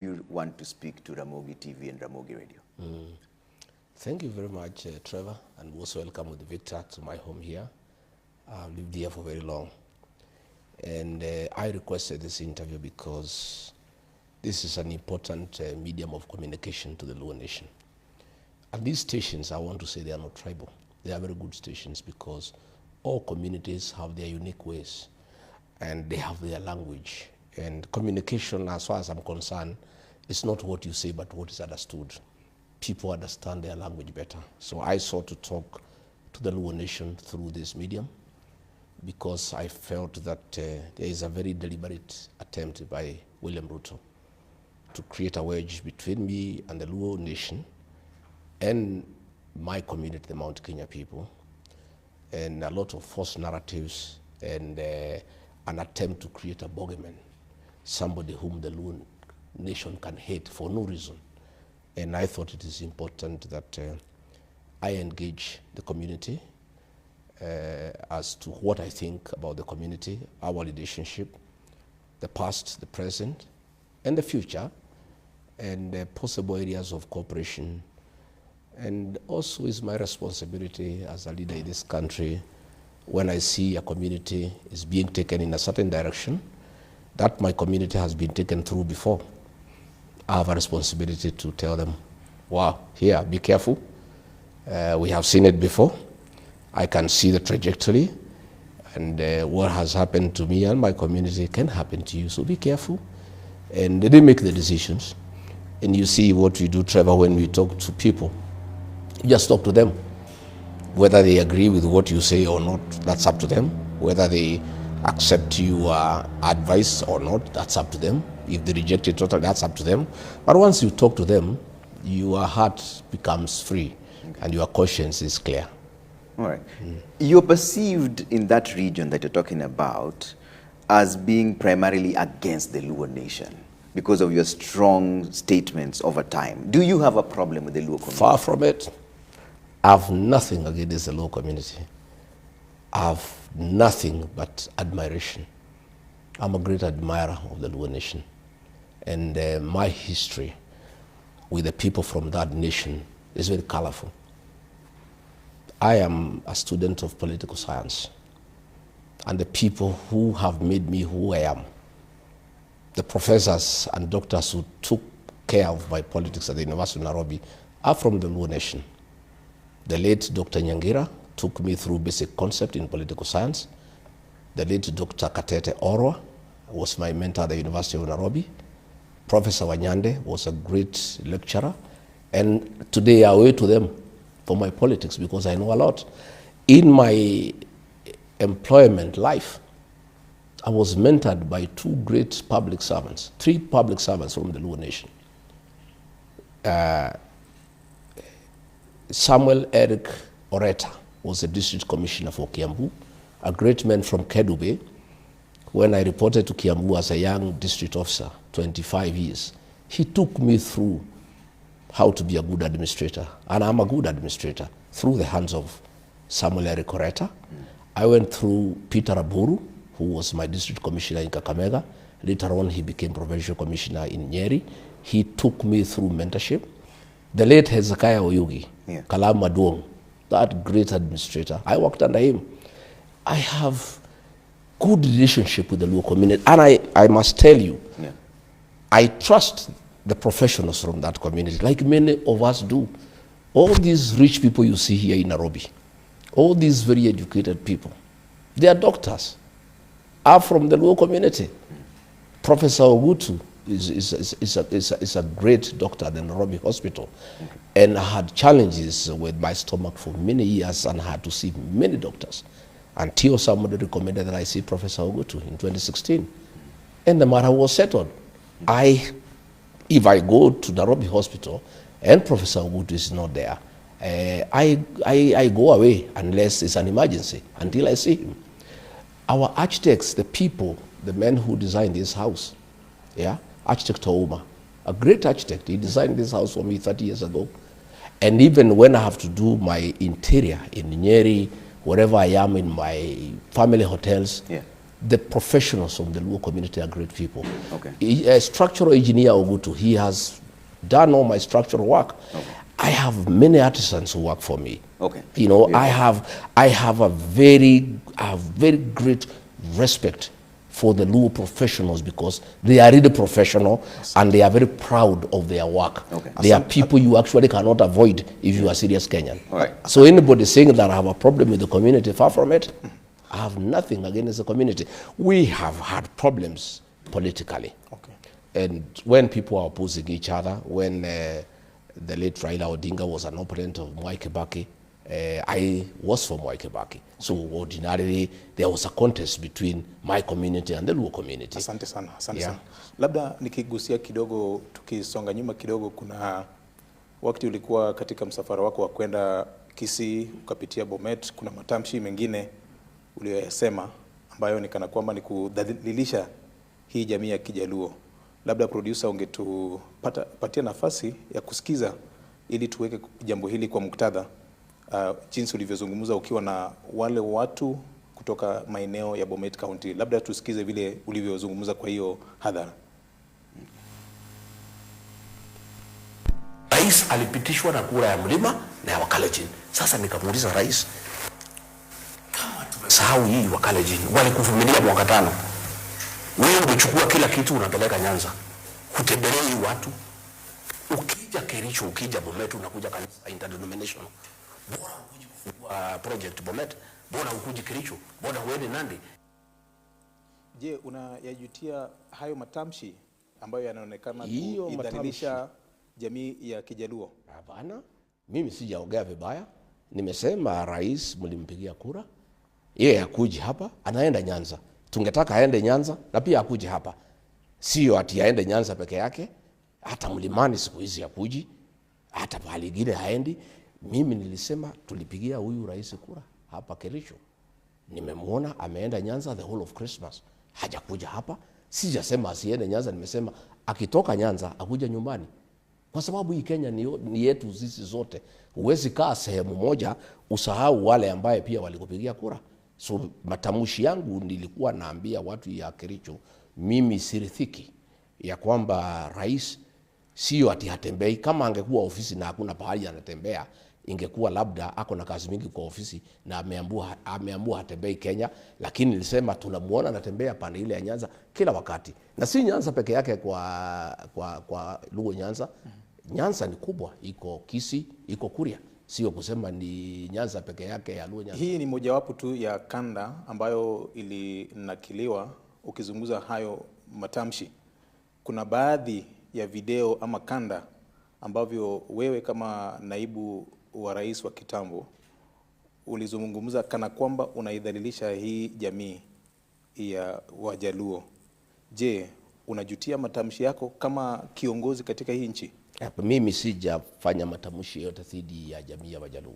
You want to speak to Ramogi TV and Ramogi Radio. Thank you very much, Trevor, and most welcome with Victor to my home here. I've lived here for very long. And I requested this interview because this is an important medium of communication to the Luo Nation. And these stations, I want to say they are not tribal. They are very good stations because all communities have their unique ways and they have their language. And communication, as far as I'm concerned, is not what you say, but what is understood. People understand their language better. So I sought to talk to the Luo Nation through this medium because I felt that there is a very deliberate attempt by William Ruto to create a wedge between me and the Luo Nation and my community, the Mount Kenya people, and a lot of false narratives and an attempt to create a bogeyman, somebody whom the Luo Nation can hate for no reason. And I thought it is important that I engage the community as to what I think about the community, our relationship, the past, the present, and the future, and possible areas of cooperation. And also is my responsibility as a leader in this country when I see a community is being taken in a certain direction that my community has been taken through before. I have a responsibility to tell them, wow, here, be careful. We have seen it before. I can see the trajectory, and what has happened to me and my community can happen to you, so be careful. And they make the decisions. And you see what we do, Trevor, when we talk to people. You just talk to them. Whether they agree with what you say or not, that's up to them. Whether they accept your advice or not, that's up to them. If they reject it totally, that's up to them. But once you talk to them, your heart becomes free and your conscience is clear. All right. You're perceived in that region that you're talking about as being primarily against the Luo Nation because of your strong statements over time. Do you have a problem with the Luo community? Far from it. I have nothing against the Luo community. I have nothing but admiration. I'm a great admirer of the Luo Nation. And my history with the people from that nation is very colorful. I am a student of political science, and the people who have made me who I am, the professors and doctors who took care of my politics at the University of Nairobi, are from the Luo Nation. The late Dr. Nyangira took me through basic concept in political science. The late Dr. Katete Orwa was my mentor at the University of Nairobi. Professor Wanyande was a great lecturer, and today I owe to them for my politics because I know a lot. In my employment life, I was mentored by two great public servants, three public servants from the Luo Nation. Samuel Eric Oreta was the district commissioner for Kiambu, a great man from Kedube. When I reported to Kiambu as a young district officer, 25 years, he took me through how to be a good administrator. And I'm a good administrator through the hands of Samuel Eric Oreta. I went through Peter Aburu, who was my district commissioner in Kakamega. Later on, he became provincial commissioner in Nyeri. He took me through mentorship. The late Hezekiah Oyugi, Kalam Maduong, that great administrator, I worked under him. I have good relationship with the Luo community, and I must tell you, I trust the professionals from that community, like many of us do. All these rich people you see here in Nairobi, all these very educated people, they are doctors, are from the Luo community. Professor Ogutu is a great doctor at the Nairobi hospital, and I had challenges with my stomach for many years and had to see many doctors until somebody recommended that I see Professor Ogutu in 2016, and the matter was settled. If I go to Nairobi hospital and Professor Ogutu is not there, I go away unless it's an emergency until I see him. Our architects, the people, the men who designed this house, Architect Touma, a great architect, he designed this house for me 30 years ago. And even when I have to do my interior in Nyeri, wherever I am in my family hotels, the professionals from the Luo community are great people. Okay. A structural engineer Ogutu, he has done all my structural work. Okay. I have many artisans who work for me. Okay. You know, yeah. I have a very great respect for the Luo professionals because they are really professional and they are very proud of their work. Okay. They are people you actually cannot avoid if you are serious Kenyan. All right. So anybody saying that I have a problem with the community, far from it. I have nothing against the community. We have had problems politically. Okay. And when people are opposing each other, when the late Raila Odinga was an opponent of Mwai Kibaki, I was for Mwai Kibaki. So ordinarily, there was a contest between my community and the Luo community. Asante sana, asante sana. Labda nikigusia kidogo, tukisonga nyuma kidogo, kuna wakati ulikuwa katika msafara wako wa kwenda Kisii, ukapitia Bomet, kuna matamshi mengine uliyoyasema ambayo ni kana kwamba ni kudhalilisha hii jamii ya Kijaluo. Labda producer ungetupatia nafasi ya kusikiza ili tuweke jambo hili kwa muktadha, jinsi ulivyozungumza ukiwa na wale watu kutoka maeneo ya Bomet County. Labda tusikize vile ulivyozungumza kwa hiyo hadhara. Rais alipitishwa na kura ya mlima na ya Wakalenjin. Sasa nikamuuliza rais, kama tumesahau hii Wakalenjin walikuvumilia mwaka 5, wewe umechukua kila kitu unapeleka Nyanza, kutembelea watu, ukija Kericho, ukija Bomet, unakuja kanisa interdenominational, bora ukuje kufungua project Bomet, bora ukuje Kericho, bora uende Nandi. Je, unayajutia hayo matamshi ambayo yanaonekana kudhalilisha jamii ya Kijaluo? Hapana, mimi sijaongea vibaya. Nimesema rais mlimpigia kura, yeye akuje hapa, anaenda Nyanza. Tungetaka aende Nyanza na pia akuje hapa. Sio ati aende Nyanza peke yake, hata mlimani siku hizi akuji, hata pale ingine haendi. Mimi nilisema tulipigia huyu rais kura hapa Kericho. Nimemuona ameenda Nyanza the whole of Christmas. Hajakuja hapa. Sijasema asiende Nyanza, nimesema akitoka Nyanza akuja nyumbani. Kwa sababu hii Kenya ni yetu sisi zote. Huwezi kaa sehemu moja usahau wale ambaye pia walikupigia kura. So matamshi yangu nilikuwa naambia watu ya Kericho, mimi sirithiki ya kwamba rais sio ati hatembei. Kama angekuwa ofisi na hakuna pahali anatembea, ingekuwa labda ako na kazi mingi kwa ofisi na ameamua hatembei Kenya. Lakini nilisema tunamuona anatembea pande ile ya Nyanza kila wakati. Na si Nyanza peke yake kwa Luo Nyanza. Nyanza ni kubwa, iko Kisii, iko Kuria. Sio kusema ni Nyanza peke yake ya Luo Nyanza. Hii ni mojawapo tu ya kanda ambayo ilinakiliwa ukizungumza hayo matamshi. Kuna baadhi ya video ama kanda ambavyo wewe kama naibu wa rais wa kitambo ulizungumza kana kwamba unaidhalilisha hii jamii ya Wajaluo. Je, unajutia matamshi yako kama kiongozi katika hii nchi? Mimi sijafanya matamshi yote dhidi ya jamii ya Wajaluo.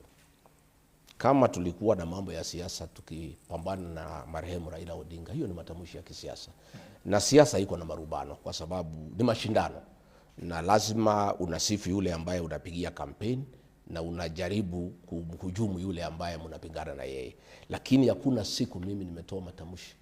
Kama tulikuwa na mambo ya siasa tukipambana na marehemu Raila Odinga, hiyo ni matamshi ya kisiasa. Na siasa iko na marubano kwa sababu ni mashindano. Na lazima unasifu yule ambaye unapigia kampeni na unajaribu kuhujumu yule ambaye mnapingana na yeye. Lakini hakuna siku mimi nimetoa matamshi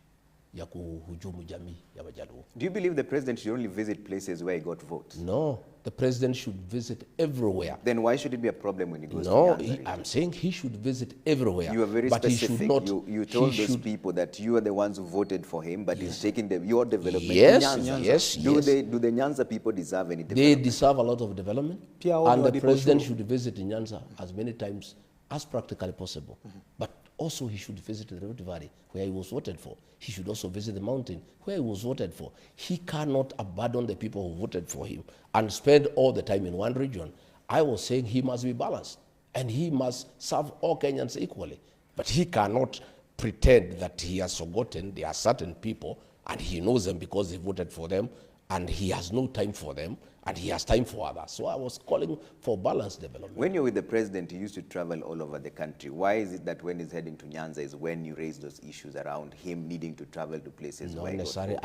ya kuhujumu jamii ya Wajaluo. Do you believe the president should only visit places where he got votes? No, the president should visit everywhere. Then why should it be a problem when he goes to Nyanza? No, I'm saying he should visit everywhere. You are very but specific. He should not, you told those people that you are the ones who voted for him, but he's taking your development yes, to Nyanza. Yes, do the Nyanza people deserve any development? They deserve a lot of development. And the president should visit Nyanza as many times as practically possible. But also he should visit the Rift Valley where he was voted for. He should also visit the mountain where he was voted for. He cannot abandon the people who voted for him and spend all the time in one region. I was saying he must be balanced and he must serve all Kenyans equally. But he cannot pretend that he has forgotten there are certain people and he knows them because he voted for them and he has no time for them and he has time for others. So I was calling for balanced development. When you're with the president, he used to travel all over the country. Why is it that when he's heading to Nyanza is when you raise those issues around him needing to travel to places Not where necessarily.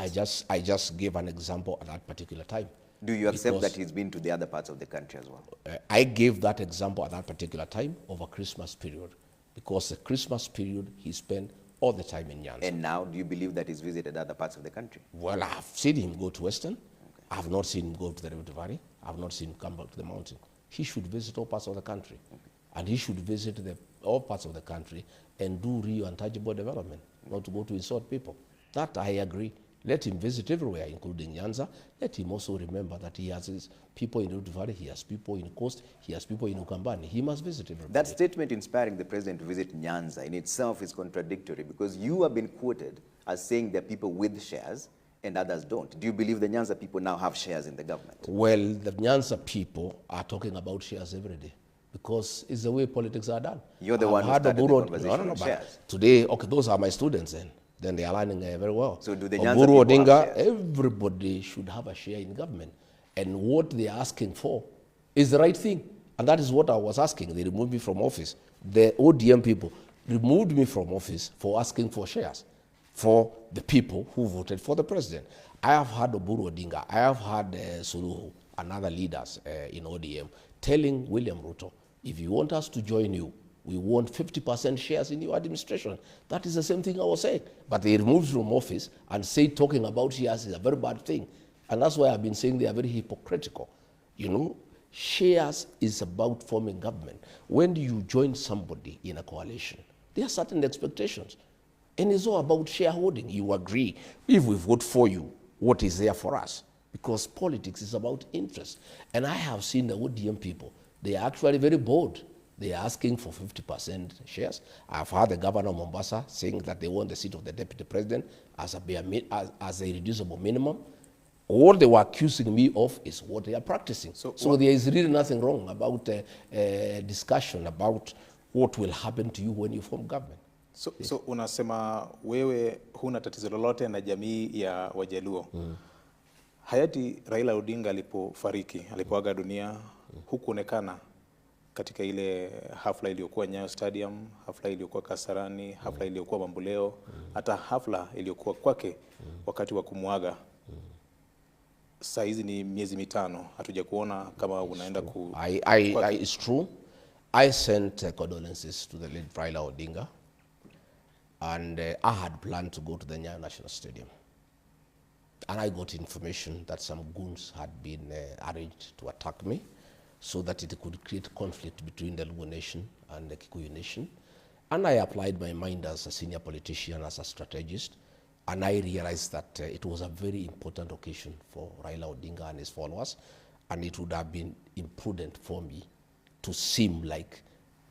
I just gave an example at that particular time. Do you accept that he's been to the other parts of the country as well? I gave that example at that particular time over Christmas period because the Christmas period he spent all the time in Nyanza. And now, do you believe that he's visited other parts of the country? Well, I've seen him go to Western. Okay. I've not seen him go to the Rift Valley. I've not seen him come back to the mountain. He should visit all parts of the country. Okay. And he should visit all parts of the country and do real and tangible development, not to go to insult people. That I agree. Let him visit everywhere, including Nyanza. Let him also remember that he has his people in Rift Valley, he has people in Coast, he has people in Ukambani. He must visit everybody. That statement inspiring the president to visit Nyanza in itself is contradictory, because you have been quoted as saying there are people with shares and others don't. Do you believe the Nyanza people now have shares in the government? Well, the Nyanza people are talking about shares every day, because it's the way politics are done. You're the one who started the conversation on shares. Today, okay, those are my students then they are learning very well. So do the Nyanza people Odinga, have shares? Everybody should have a share in government. And what they are asking for is the right thing. And that is what I was asking. They removed me from office. The ODM people removed me from office for asking for shares for the people who voted for the president. I have had Oburu Odinga, I have had Suluhu and other leaders in ODM telling William Ruto, if you want us to join you, we want 50% shares in your administration. That is the same thing I was saying. But they removed from office and say talking about shares is a very bad thing. And that's why I've been saying they are very hypocritical. You know, shares is about forming government. When you join somebody in a coalition, there are certain expectations. And it's all about shareholding. You agree. If we vote for you, what is there for us? Because politics is about interest. And I have seen the ODM people. They are actually very bold. They are asking for 50% shares. I've heard the governor of Mombasa saying that they want the seat of the deputy president as a reducible minimum. All they were accusing me of is what they are practicing. So there is really nothing wrong about a discussion about what will happen to you when you form government. So unasema wewe huna tatizo lolote na jamii ya Wajaluo. Hayati Raila Odinga alipofariki, alipoaga dunia, hukuonekana katika ile hafla iliyokuwa Nyayo Stadium, hafla iliyokuwa Kasarani, hafla iliyokuwa Mamboleo, hata hafla iliyokuwa kwake wakati wa kumuaga. Saa hizi ni miezi mitano, hatuja kuona kama unaenda ku... It's true. I sent condolences to the late Raila Odinga, and I had planned to go to the Nyayo National Stadium. And I got information that some goons had been arranged to attack me, so that it could create conflict between the Luo Nation and the Kikuyu Nation. And I applied my mind as a senior politician, as a strategist, and I realized that it was a very important occasion for Raila Odinga and his followers, and it would have been imprudent for me to seem like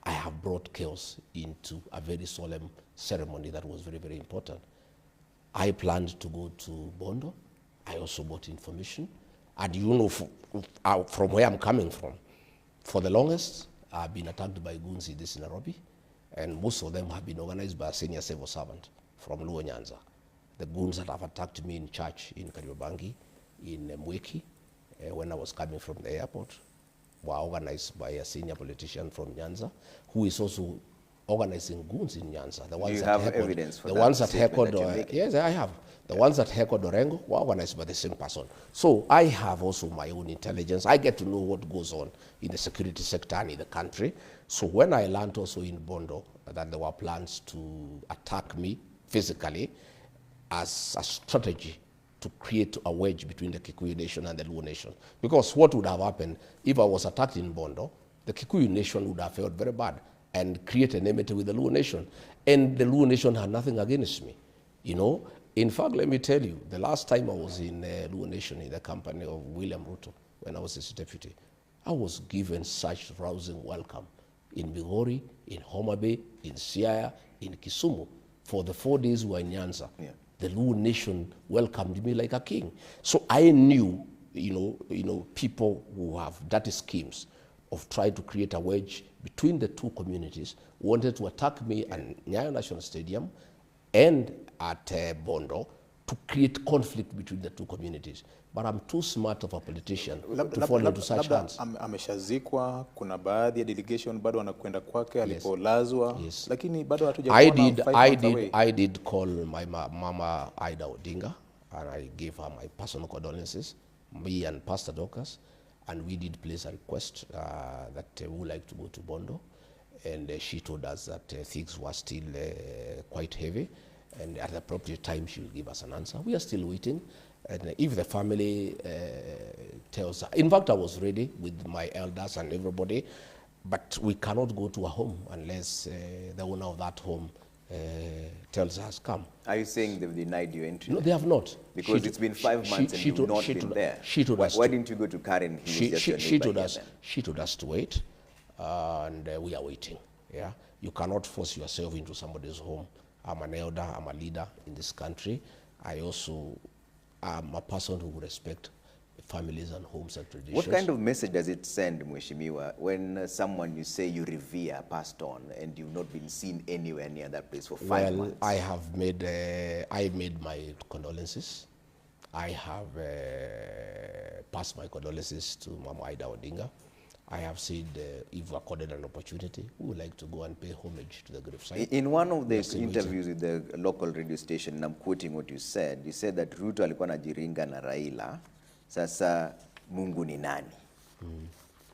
I have brought chaos into a very solemn ceremony that was very, very important. I planned to go to Bondo. I also got information. And you know, from where I'm coming from, for the longest, I've been attacked by goons in this Nairobi, and most of them have been organized by a senior civil servant from Luo Nyanza. The goons that have attacked me in church in Kariobangi, in Mweki, when I was coming from the airport, were organized by a senior politician from Nyanza, who is also organizing goons in Nyanza. The ones you that have evidence for the that ones that statement heckled, that you're making? yes, I have. The ones that heckled Orengo were organized by the same person. So I have also my own intelligence. I get to know what goes on in the security sector and in the country. So when I learned also in Bondo that there were plans to attack me physically as a strategy to create a wedge between the Kikuyu Nation and the Luo Nation. Because what would have happened if I was attacked in Bondo, the Kikuyu Nation would have felt very bad and create an enmity with the Luo Nation. And the Luo Nation had nothing against me, you know. In fact, let me tell you, the last time I was in Luo Nation in the company of William Ruto, when I was his deputy, I was given such rousing welcome in Migori, in Homa Bay, in Siaya, in Kisumu. For the 4 days we were in Nyanza, the Luo Nation welcomed me like a king. So I knew, you know, people who have dirty schemes of trying to create a wedge between the two communities wanted to attack me at Nyayo National Stadium and at Bondo to create conflict between the two communities. But I'm too smart of a politician to fall into such hands. Ameshazikwa, kuna baadhi ya delegation bado wanakwenda kwake alipolazwa, lakini bado hatuja kuona. I did call my mama Ida Odinga, and I gave her my personal condolences, me and Pastor Dorcas, and we did place a request that we would like to go to Bondo. and she told us that things were still quite heavy, and at the appropriate time she will give us an answer. We are still waiting, and if the family tells her, in fact I was ready with my elders and everybody, but we cannot go to a home unless the owner of that home tells us come. Are you saying they've denied you entry? No, they have not. Because it's been 5 months and you've not been there. She told us why didn't you go to Karen? She told us to wait, and we are waiting. Yeah, you cannot force yourself into somebody's home. I'm an elder, I'm a leader in this country. I also am a person who respect families and homes and traditions. What kind of message does it send, Mheshimiwa, when someone you say you revere passed on and you've not been seen anywhere near that place for 5 months? I have made, I made my condolences. I have passed my condolences to Mama Ida Odinga. I have said if accorded an opportunity, we would like to go and pay homage to the gravesite. In one of the interviews with the local radio station, and I'm quoting what you said that Ruto alikuwa anajiringa na Raila, sasa Mungu ni nani?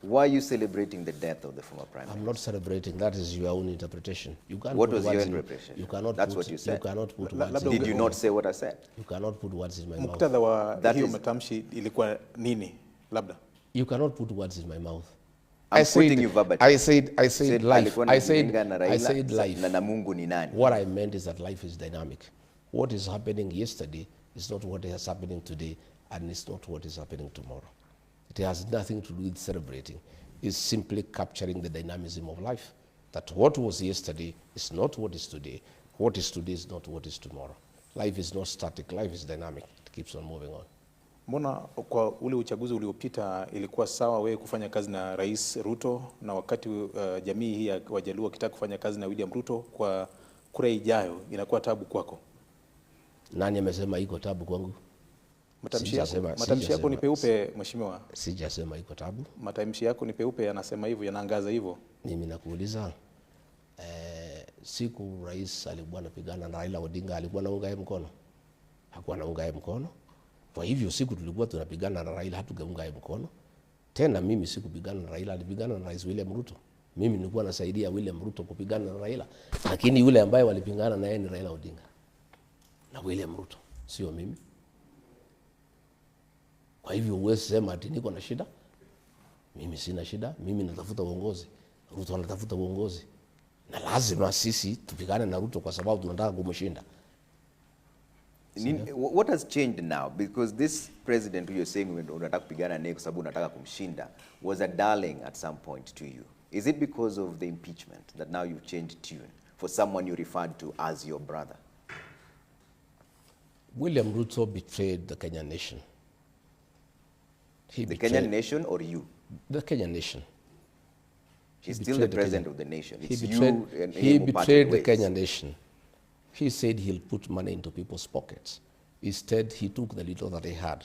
Why are you celebrating the death of the former prime minister? I'm not celebrating. That is your own interpretation. You can't what put was words your in, interpretation? You cannot That's put, what you said. You cannot put words Did you not say what I said? You cannot put words in my mouth. Muktadha wa hiyo matamshi ilikuwa nini? Labda. You cannot put words in my mouth. I'm quoting you verbatim. I said life. I said life. Na Mungu ni nani? What I meant is that life is dynamic. What is happening yesterday is not what is happening today, and it's not what is happening tomorrow. It has nothing to do with celebrating. It's simply capturing the dynamism of life. That what was yesterday is not what is today. What is today is not what is tomorrow. Life is not static. Life is dynamic. It keeps on moving on. Mbona kwa ule uchaguzi uliopita ilikuwa sawa wewe kufanya kazi na Rais Ruto, na wakati jamii hii ya Wajaluo kitaka kufanya kazi na William Ruto, kwa kura ijayo inakuwa tabu kwako? Nani amesema iko tabu kwangu? Matamshi yako ni peupe, Mheshimiwa. Sijasema iko tabu. Matamshi yako ni peupe, yanasema hivyo, yanaangaza hivyo. Mimi nakuuliza, siku rais alikuwa anapigana na Raila Odinga, alikuwa anaunga mkono? Hakuwa anaunga mkono. Kwa hivyo siku tulikuwa tunapigana na Raila, hatugeunga mkono. Tena mimi sikupigana na Raila, alipigana na Rais William Ruto. Mimi nilikuwa nasaidia William Ruto kupigana na Raila, lakini yule ambaye walipingana na yeye ni Raila Odinga na William Ruto, sio mimi. Kwa hivyo huwezi sema ati niko na shida. Mimi sina shida, mimi natafuta uongozi. Ruto anatafuta uongozi. Na lazima sisi tupigane na Ruto kwa sababu tunataka kumshinda. What has changed now? Because this president who you're saying unataka kupigana naye kwa sababu unataka kumshinda was a darling at some point to you. Is it because of the impeachment that now you've changed tune for someone you referred to as your brother? William Ruto betrayed the Kenyan nation. The Kenyan nation or you? The Kenyan nation. He's still the president of the nation. It's he betrayed the Kenyan nation. He said he'll put money into people's pockets. Instead, he took the little that he had.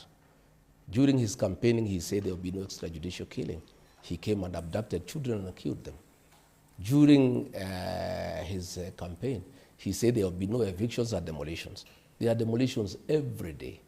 During his campaigning, he said there will be no extrajudicial killing. He came and abducted children and killed them. During his campaign, he said there will be no evictions or demolitions. There are demolitions every day.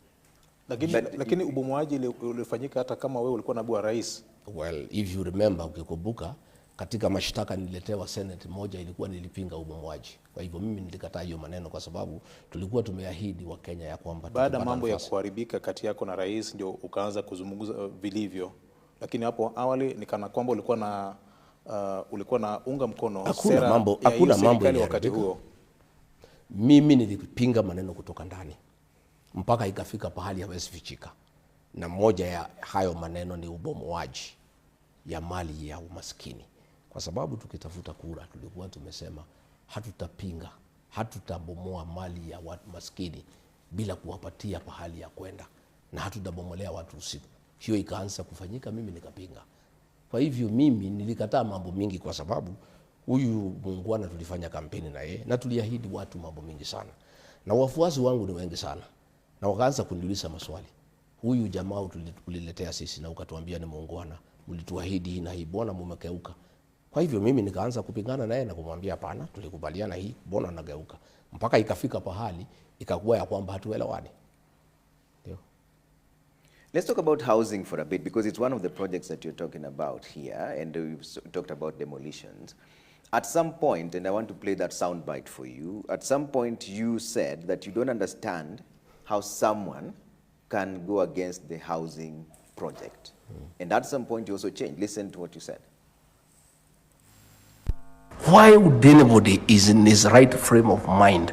Lakini ubomoaji ulifanyika hata kama wewe ulikuwa naibu wa rais. Well, if you remember, ukikumbuka, katika mashtaka niletewa Senate moja ilikuwa nilipinga ubomoaji. Kwa hivyo mimi nilikataa hiyo maneno kwa sababu tulikuwa tumeahidi wa Kenya ya kwamba baada mambo ya kuharibika kati yako na rais ndio ukaanza kuzungumza vilivyo. Lakini hapo awali ni kana kwamba ulikuwa na unga mkono hakuna mambo ya wakati huo. Mimi nilipinga maneno kutoka ndani mpaka ikafika pahali hawezi fichika. Na moja ya hayo maneno ni ubomoaji ya mali ya umaskini. Kwa sababu tukitafuta kura tulikuwa tumesema hatutapinga, hatutabomoa mali ya watu maskini bila kuwapatia pahali ya kwenda, na hatutabomolea watu usiku. Hiyo ikaanza kufanyika, mimi nikapinga. Kwa hivyo mimi nilikataa mambo mingi kwa sababu huyu muungwana tulifanya kampeni na yeye na tuliahidi watu mambo mingi sana. Na wafuasi wangu ni wengi sana. Na wakaanza kuniuliza maswali. Huyu jamaa uliletea sisi na ukatuambia ni muungwana, mlituahidi na hii, mbona mmekeuka? Kwa hivyo mimi nikaanza kupingana naye na kumwambia hapana, tulikubaliana hii, mbona nageuka? Mpaka ikafika pahali ikakuwa ya kwamba hatuelewani. Ndio. Let's talk about housing for a bit because it's one of the projects that you're talking about here, and we've talked about demolitions. At some point, and I want to play that soundbite for you, at some point you said that you don't understand how someone can go against the housing project. And at some point you also changed. Listen to what you said. Why would anybody is in his right frame of mind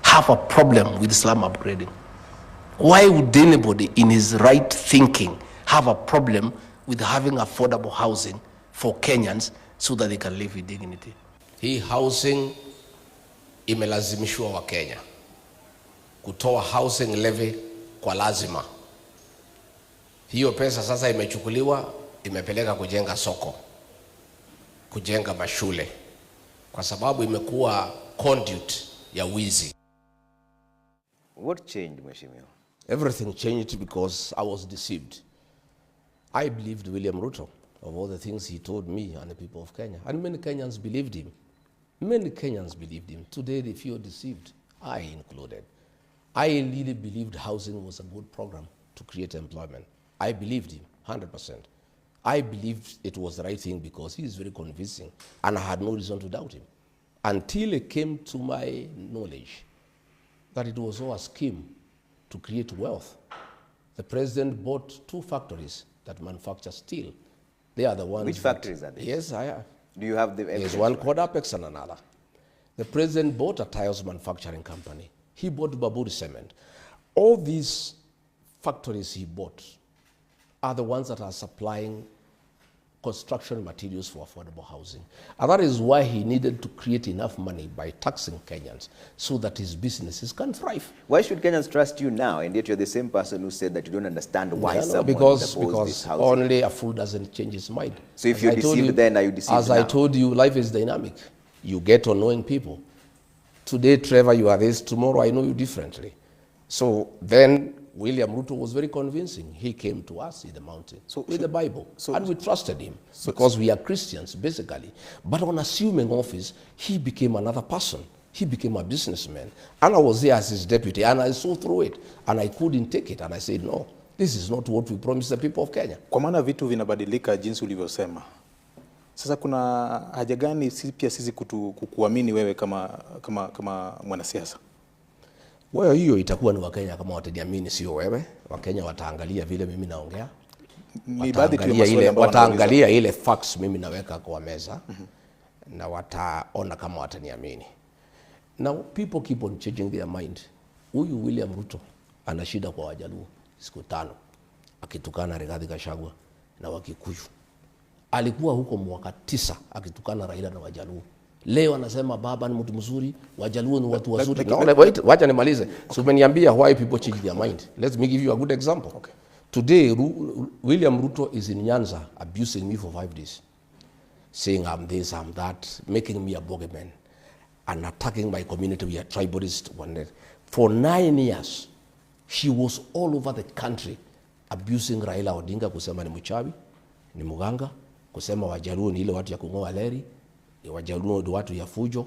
have a problem with slum upgrading? Why would anybody in his right thinking have a problem with having affordable housing for Kenyans so that they can live with dignity? Hii housing imelazimishwa wa Kenya kutoa housing levy kwa lazima. Hiyo pesa sasa imechukuliwa, imepeleka kujenga soko, kujenga mashule, kwa sababu imekuwa conduit ya wizi. What changed, Mheshimiwa? Everything changed because I was deceived. I believed William Ruto of all the things he told me and the people of Kenya. And many Kenyans believed him. Many Kenyans believed him. Today they feel deceived, I included. I really believed housing was a good program to create employment. I believed him, 100%. I believed it was the right thing because he is very convincing and I had no reason to doubt him. Until it came to my knowledge that it was all a scheme to create wealth. The president bought 2 factories that manufacture steel. They are the ones. Which factories are they? Yes, I have. Do you have the There's one called Apex and another. The president bought a tiles manufacturing company. He bought Baburi Cement. All these factories he bought are the ones that are supplying construction materials for affordable housing. And that is why he needed to create enough money by taxing Kenyans so that his businesses can thrive. Why should Kenyans trust you now, and yet you're the same person who said that you don't understand why someone because this housing? Only a fool doesn't change his mind. So if you're deceived then, are you deceived As now? I told you, life is dynamic. You get on knowing people. Today, Trevor, you are this. Tomorrow, I know you differently. So then William Ruto was very convincing. He came to us in the mountain with the Bible, and we trusted him because we are Christians, basically. But on assuming office, he became another person. He became a businessman. And I was there as his deputy, and I saw through it, and I couldn't take it. And I said, no, this is not what we promised the people of Kenya. Kwa maana vitu vinabadilika jinsi ulivyosema. Sasa kuna haja gani pia sisi kukuamini wewe kama mwanasiasa? Well, hiyo itakuwa ni Wakenya kama wataniamini, sio wewe. Wakenya wataangalia vile mimi naongea. Wataangalia ile facts mimi naweka kwa meza. Na wataona kama wataniamini. Now people keep on changing their mind. Huyu William Ruto ana shida kwa Wajaluo siku 5 akitukana Rigathi Gachagua na Wakikuyu. Alikuwa huko mwaka 9 akitukana Raila na Wajaluo. Leo anasema baba ni mtu mzuri, Wajaluo ni watu wazuri. Wait, wacha nimalize. So umeniambia why people change their mind. Let me give you a good example. Okay. Today, William Ruto is in Nyanza abusing me for 5 days. Saying I'm this, I'm that, making me a bogeyman, and attacking my community. We are tribalist. For 9 years, he was all over the country abusing Raila Odinga, kusema ni mchawi, ni muganga, kusema Wajaluo ni ile watu ya kungoa leri, Wajaluo ni watu ya fujo,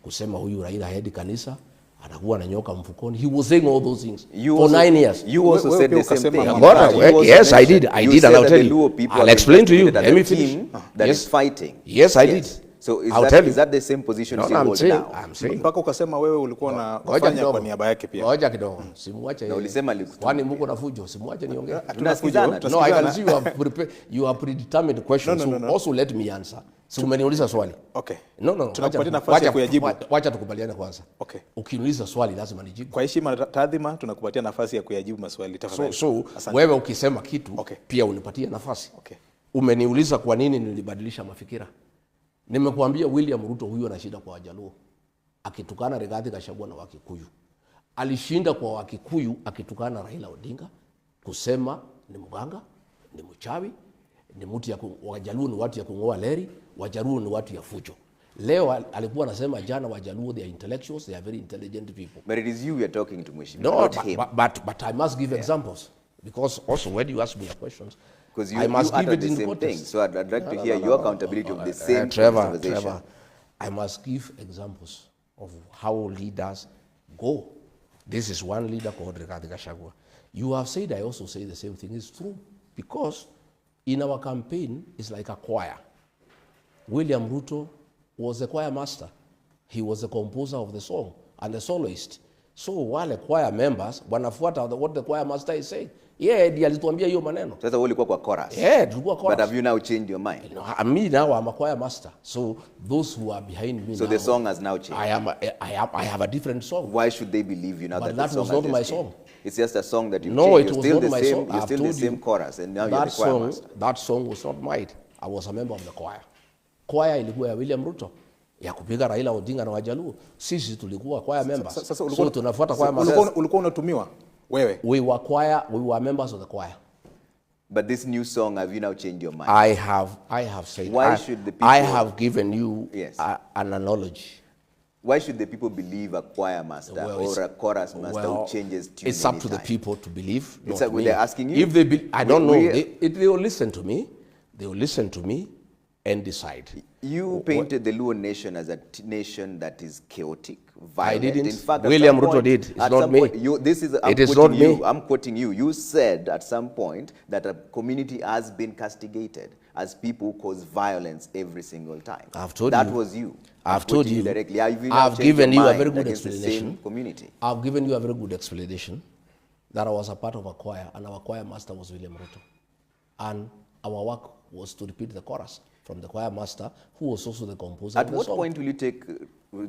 kusema huyu Raila haendi kanisa, anakuwa na nyoka mfukoni. He was saying all those things for 9 years. You also said the same thing. Yes, I did, and I'll tell you. I'll explain to you. Let me finish. That is fighting. Yes, I did. So is that the same position you hold now? I'm saying. Mpaka ukasema wewe ulikuwa unafanya kwa niaba yake pia. Ngoja kidogo. Simuache yeye. Na ulisema kwani mko na fujo, simuache niongee. Tunasikizana. No, I can see you have predetermined questions. So also let me answer. So umeniuliza swali. Okay. No. Tunakupatia nafasi ya kuyajibu. Wacha tukubaliane kwanza. Okay. Ukiniuliza swali lazima nijibu. Kwa heshima na taadhima tunakupatia nafasi ya kuyajibu maswali tafadhali. So wewe ukisema kitu pia unipatie nafasi. Okay. Umeniuliza kwa nini nilibadilisha mafikira. Nimekuambia William Ruto huyu ana shida kwa Wajaluo. Akitukana Rigathi Gachagua na Wakikuyu. Alishinda kwa Wakikuyu akitukana Raila Odinga, kusema ni mganga, ni mchawi, ni mtu ya Wajaluo ni watu ya kungoa leri, Wajaluo ni watu ya fujo. Leo alikuwa anasema jana Wajaluo they are intellectuals, they are very intelligent people. But it is you are talking to Mheshimiwa, not him. But I must give examples because also when you ask me your questions, because you utter the same thing. So I'd like to hear your accountability of the same conversation. Trevor, I must give examples of how leaders go. This is one leader called Rigathi Gachagua. You have said, I also say the same thing is true. Because in our campaign, it's like a choir. William Ruto was the choir master. He was the composer of the song and the soloist. So wale choir members wanafuata what the choir master is saying. Yeah, ndiye alituambia hiyo maneno. Sasa wewe ulikuwa kwa chorus. Yeah, tulikuwa chorus. But have you now changed your mind? You know, me now I'm a choir master. So those who are behind me so now, the song has now changed. I have a different song. Why should they believe you now But that the song was not my changed? song. It's just a song that you No, changed. it was You're still not my song. You're still the same chorus, and now you're the choir master. That song was not mine. I was a member of the choir. Choir ilikuwa ya William Ruto ya kupiga Raila Odinga na Wajaluo. Sisi tulikuwa choir members. So tunafuata choir masters. Ulikuwa unatumiwa wewe? We were members of the choir. But this new song, have you now changed your mind? I have said. Why should the people? I have given you yes. An analogy. Why should the people believe a choir master or a chorus master who changes tune? It's up to the people to believe. It's like they're asking you. If they, I don't know. They will listen to me. They will listen to me and decide. You painted the Luo nation as a nation that is chaotic, violent. I didn't. In fact, William Ruto did. It's not me. It is not me. I'm quoting you. You said at some point that a community has been castigated as people cause violence every single time. I've told that you. That was you. I've told you. Directly. I've given you a very good explanation. Community. I've given you a very good explanation that I was a part of a choir, and our choir master was William Ruto. And our work was to repeat the chorus from the choir master, who was also the composer of the song. At what point will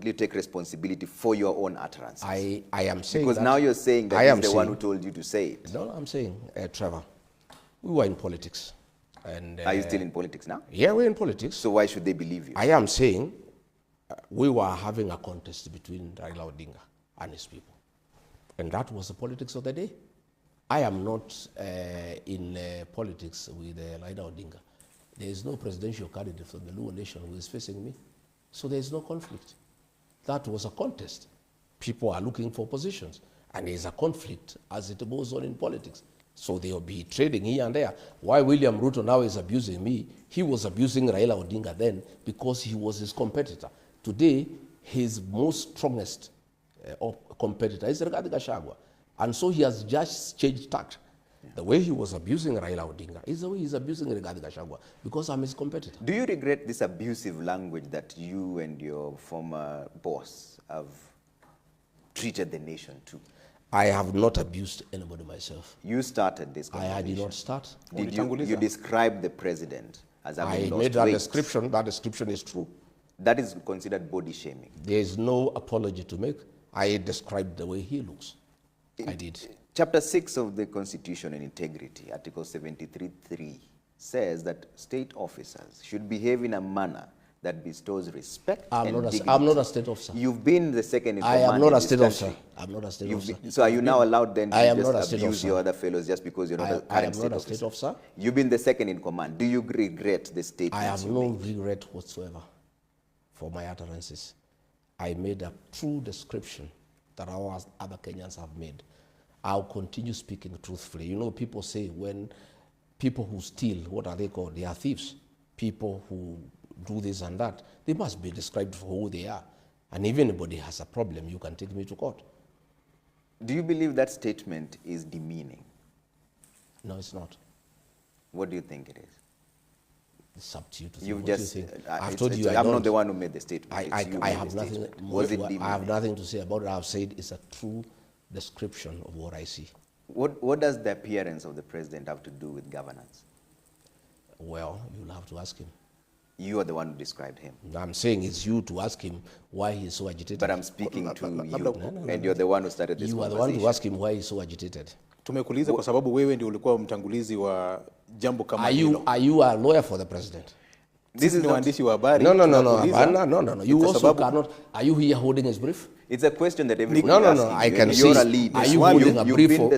you take responsibility for your own utterances? I am saying because now you're saying that he's the one who told you to say it. No, I'm saying, Trevor, we were in politics. And, are you still in politics now? Yeah, we're in politics. So why should they believe you? I am saying we were having a contest between Raila Odinga and his people. And that was the politics of the day. I am not in politics with Raila Odinga. There is no presidential candidate from the Luo nation who is facing me. So there is no conflict. That was a contest. People are looking for positions. And there is a conflict as it goes on in politics. So they will be trading here and there. Why William Ruto now is abusing me, he was abusing Raila Odinga then because he was his competitor. Today, his most strongest competitor is Rigathi Gachagua. And so he has just changed tact. The way he was abusing Raila Odinga is the way he's abusing Rigathi Gachagua because I'm his competitor. Do you regret this abusive language that you and your former boss have treated the nation to? I have not abused anybody myself. You started this conversation. I did not start. Did you describe the president as having lost weight? I made that description. That description is true. That is considered body shaming. There is no apology to make. I described the way he looks. I did. Chapter 6 of the Constitution and Integrity, Article 73(3), says that state officers should behave in a manner that bestows respect and dignity. I'm not a state officer. You've been the second in command. I am not a state officer. I'm not a state officer. So are you now allowed then to just abuse officer. your other fellows just because you're not a current I am state not a officer? State officer. You've been the second in command. Do you regret the statements I have no regret whatsoever for my utterances. I made a true description that our other Kenyans have made. I'll continue speaking truthfully. You know, people say when people who steal, what are they called? They are thieves. People who do this and that, they must be described for who they are. And if anybody has a problem, you can take me to court. Do you believe that statement is demeaning? No, it's not. What do you think it is? It's up to you to think. You've what just, you think. I've told you I'm not the one who made the statement. I have nothing. I have nothing to say about it. I've said it's a true description of what I see. What does the appearance of the president have to do with governance? Well, you'll have to ask him. You are the one who described him. I'm saying it's you to ask him why he's so agitated. But I'm speaking to you, and you're the one who started this conversation. You are the one to ask him why he's so agitated. Tumekuuliza kwa sababu wewe ndio ulikuwa mtangulizi wa jambo kama hilo. Are you a lawyer for the president? This is waandishi wa habari. No. You also cannot. Are you here holding his brief? It's a question that everyone No. I can see. You're a leader. Are you holding a brief for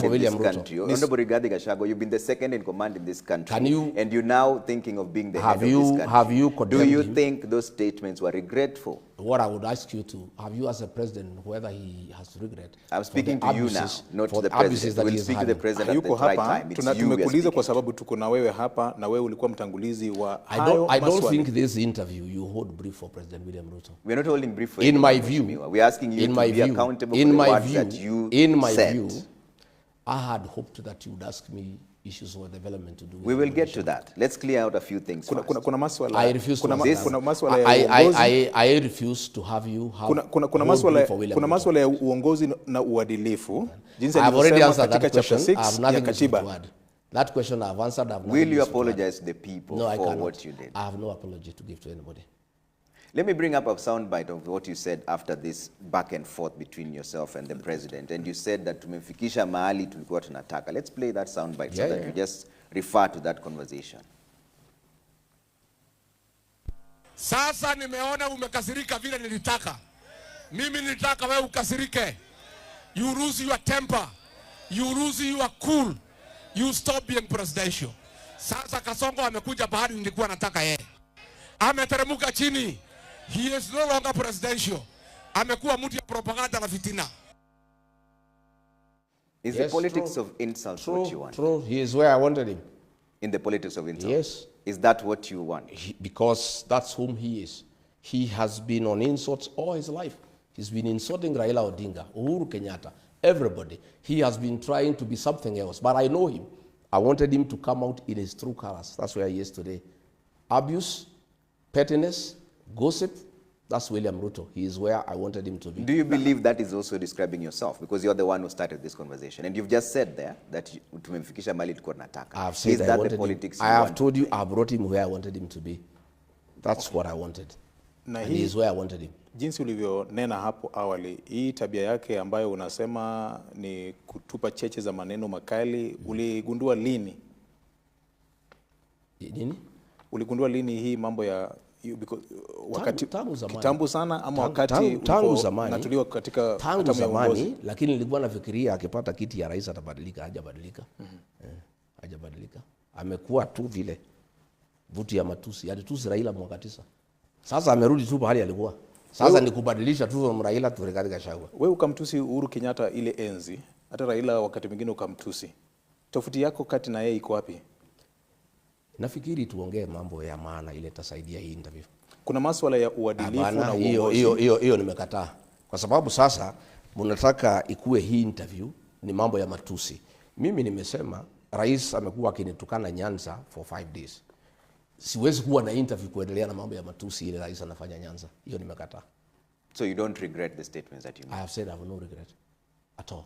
William Ruto? Honorable Rigathi Gachagua, you've been the second in command in this country. And you're now thinking of being the head of this country. Have you condemned Do you him? think those statements were regretful? What I would ask you to, have you as a president, whether he has regret? I'm speaking to you now, not to the president. We'll speak to the president at the right time. It's you we are tumekuuliza kwa sababu tuko na wewe hapa na wewe ulikuwa mtangulizi wa hayo I don't think this interview you hold brief for President William Ruto. We're not holding brief for in my view. We're asking you to be accountable for the words that you said. I had hoped that you would ask me issues or development to do with We will get to nation. that. Let's clear out a few things first. Kuna maswala I refuse to kuna, have kuna that. maswala ya uongozi I refuse to have you have kuna maswala ya uongozi na uadilifu jinsi I've already alivyosema answered katika that chapter question. I 6 have ya nothing to katiba. add. That question I've answered. I've Will you nothing to add. apologize to the people No, I for cannot. what you did? I have no apology to give to anybody. Let me bring up a soundbite of what you said after this back and forth between yourself and the president. And you said that tumefikisha mahali tulikuwa tunataka. Let's play that soundbite so that you just refer to that conversation. Sasa nimeona umekasirika vile nilitaka. Mimi nilitaka wewe ukasirike. You lose your temper. You lose your cool. You stop being presidential. Sasa Kasongo amekuja bahari nilikuwa nataka yeye. Ameteremuka chini. He is no longer presidential. Amekuwa mtu ya propaganda na fitina. Is the politics of insults what you want? True. He is where I wanted him. In the politics of insults? Yes. Is that what you want? Because that's whom he is. He has been on insults all his life. He's been insulting Raila Odinga, Uhuru Kenyatta, everybody. He has been trying to be something else. But I know him. I wanted him to come out in his true colors. That's where he is today. Abuse, pettiness, gossip, that's William Ruto. He is where I wanted him to be. Do you believe that is also describing yourself? Because you're the one who started this conversation. And you've just said there that tumefikisha mahali tulikuwa tunataka. I have said is I that wanted the politics him. you I have want? told you I brought him where I wanted him to be. That's what I wanted. Na and he is where I wanted him. Jinsi ulivyonena hapo awali, hii tabia yake ambayo unasema ni kutupa cheche za maneno makali, uligundua lini? Nini? Uligundua lini hii mambo ya wakati tangu zamani. Kitambo sana ama wakati tangu zamani natuliwa katika tangu zamani, lakini nilikuwa nafikiria akipata kiti ya rais atabadilika. Hajabadilika. Hajabadilika. Amekuwa tu vile vuti ya matusi. Alitusi Raila mwaka 9. Sasa amerudi tu pale alikuwa. Sasa ni kubadilisha tu Raila tu katika shagwa. Wewe ukamtusi Uhuru Kenyatta ile enzi, hata Raila wakati mwingine ukamtusi. Tofauti yako kati na yeye iko wapi? Nafikiri tuongee mambo ya maana ile tasaidia hii interview. Kuna masuala ya uadilifu na uongozi. Hiyo nimekataa. Kwa sababu sasa mnataka ikue hii interview ni mambo ya matusi. Mimi nimesema rais amekuwa akinitukana Nyanza for 5 days. Siwezi kuwa na interview kuendelea na mambo ya matusi ile rais anafanya Nyanza. Hiyo nimekataa. So you don't regret the statements that you made? I have said I have no regret at all.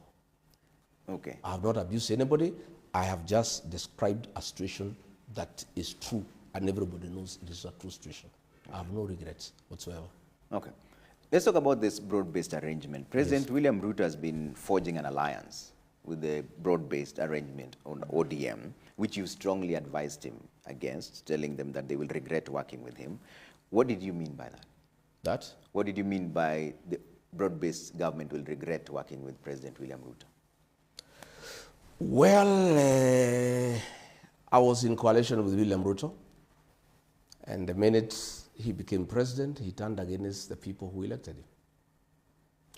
Okay. I have not abused anybody. I have just described a situation that is true and everybody knows it is a true situation. I have no regrets whatsoever. Okay. Let's talk about this broad-based arrangement. President William Ruto has been forging an alliance with the broad-based arrangement on ODM, which you strongly advised him against, telling them that they will regret working with him. What did you mean by that? That? What did you mean by the broad-based government will regret working with President William Ruto? Well, I was in coalition with William Ruto, and the minute he became president, he turned against the people who elected him.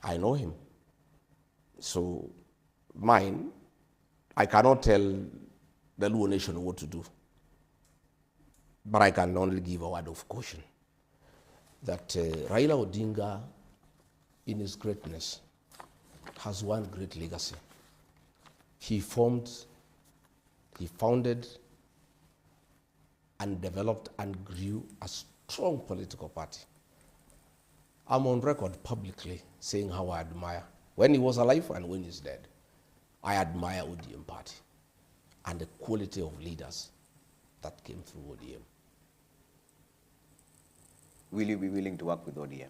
I know him. So mine, I cannot tell the Luo nation what to do. But I can only give a word of caution that Raila Odinga, in his greatness, has one great legacy. He founded and developed and grew a strong political party. I'm on record publicly saying how I admire, when he was alive and when he's dead, I admire ODM party and the quality of leaders that came through ODM. Will you be willing to work with ODM?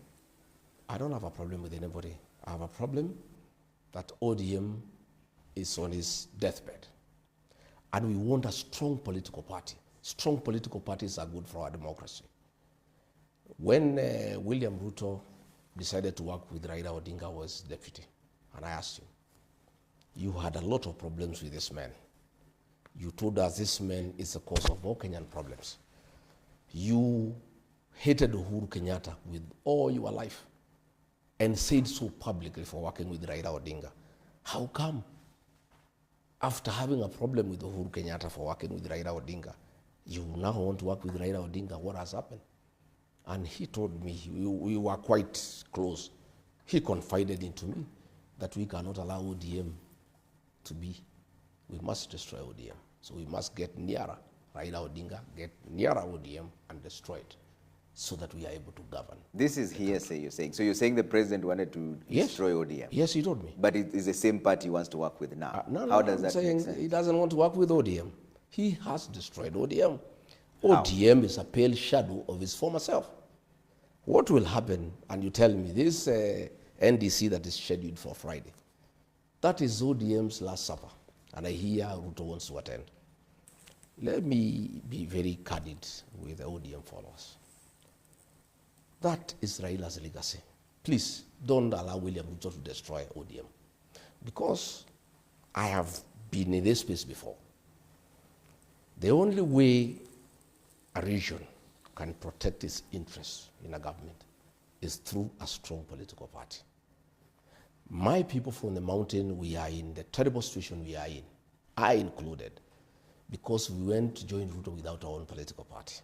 I don't have a problem with anybody. I have a problem that ODM is on his deathbed. And we want a strong political party. Strong political parties are good for our democracy. When William Ruto decided to work with Raila Odinga was deputy, and I asked him, you had a lot of problems with this man. You told us this man is the cause of all Kenyan problems. You hated Uhuru Kenyatta with all your life and said so publicly for working with Raila Odinga. How come, after having a problem with Uhuru Kenyatta for working with Raila Odinga, you now want to work with Raila Odinga? What has happened? And he told me, we were quite close. He confided into me that we cannot allow ODM to be. We must destroy ODM. So we must get nearer Raila Odinga, get nearer ODM and destroy it so that we are able to govern. This is hearsay, you're saying. So you're saying the president wanted to destroy ODM? Yes, he told me. But it is the same party he wants to work with now. How does that make sense? He doesn't want to work with ODM. He has destroyed ODM. ODM is a pale shadow of his former self. What will happen, and you tell me, this NDC that is scheduled for Friday, that is ODM's last supper, and I hear Ruto wants to attend. Let me be very candid with the ODM followers. That is Raila's legacy. Please don't allow William Ruto to destroy ODM, because I have been in this space before. The only way a region can protect its interests in a government is through a strong political party. My people from the mountain, we are in the terrible situation we are in, I included, because we went to join Ruto without our own political party.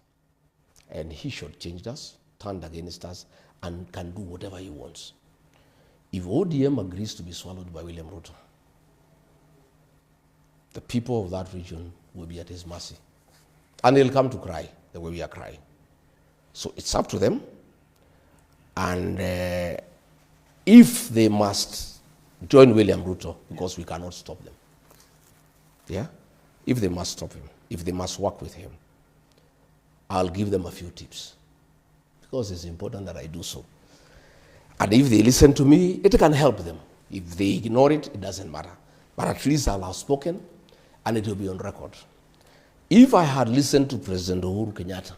And he shortchanged us, turned against us, and can do whatever he wants. If ODM agrees to be swallowed by William Ruto, the people of that region will be at his mercy. And they'll come to cry the way we are crying. So it's up to them. And if they must join William Ruto, because we cannot stop them. Yeah? If they must stop him, if they must work with him, I'll give them a few tips, because it's important that I do so. And if they listen to me, it can help them. If they ignore it, it doesn't matter. But at least I'll have spoken, and it will be on record. If I had listened to President Uhuru Kenyatta,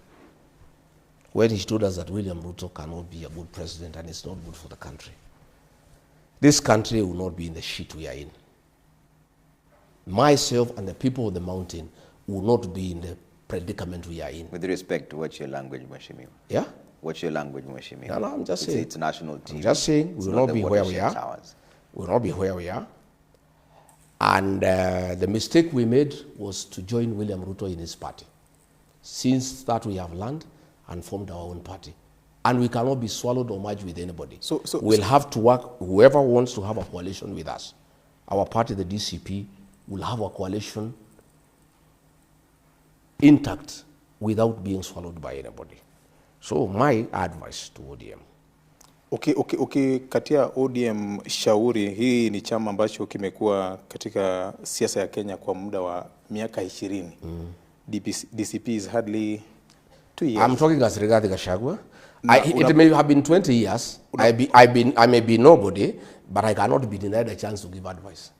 when he told us that William Ruto cannot be a good president and it's not good for the country, this country will not be in the shit we are in. Myself and the people of the mountain will not be in the predicament we are in. With respect to what's your language, Mheshimiwa? Yeah? What's your language, Mheshimiwa? No, I'm just saying. It's national TV. I'm just saying we will not be where we are. Towers. We will not be where we are. And the mistake we made was to join William Ruto in his party. Since that we have learned and formed our own party. And we cannot be swallowed or merged with anybody. We'll have to work, whoever wants to have a coalition with us. Our party, the DCP, will have a coalition intact without being swallowed by anybody. So my advice to ODM. Okay, katia ODM shauri, hii ni chama ambacho kimekuwa katika siasa ya Kenya kwa muda wa miaka 20. DCP is hardly 2 years. I'm talking as Rigathi Gachagua. It may have been 20 years. I may be nobody, but I cannot be denied a chance to give advice.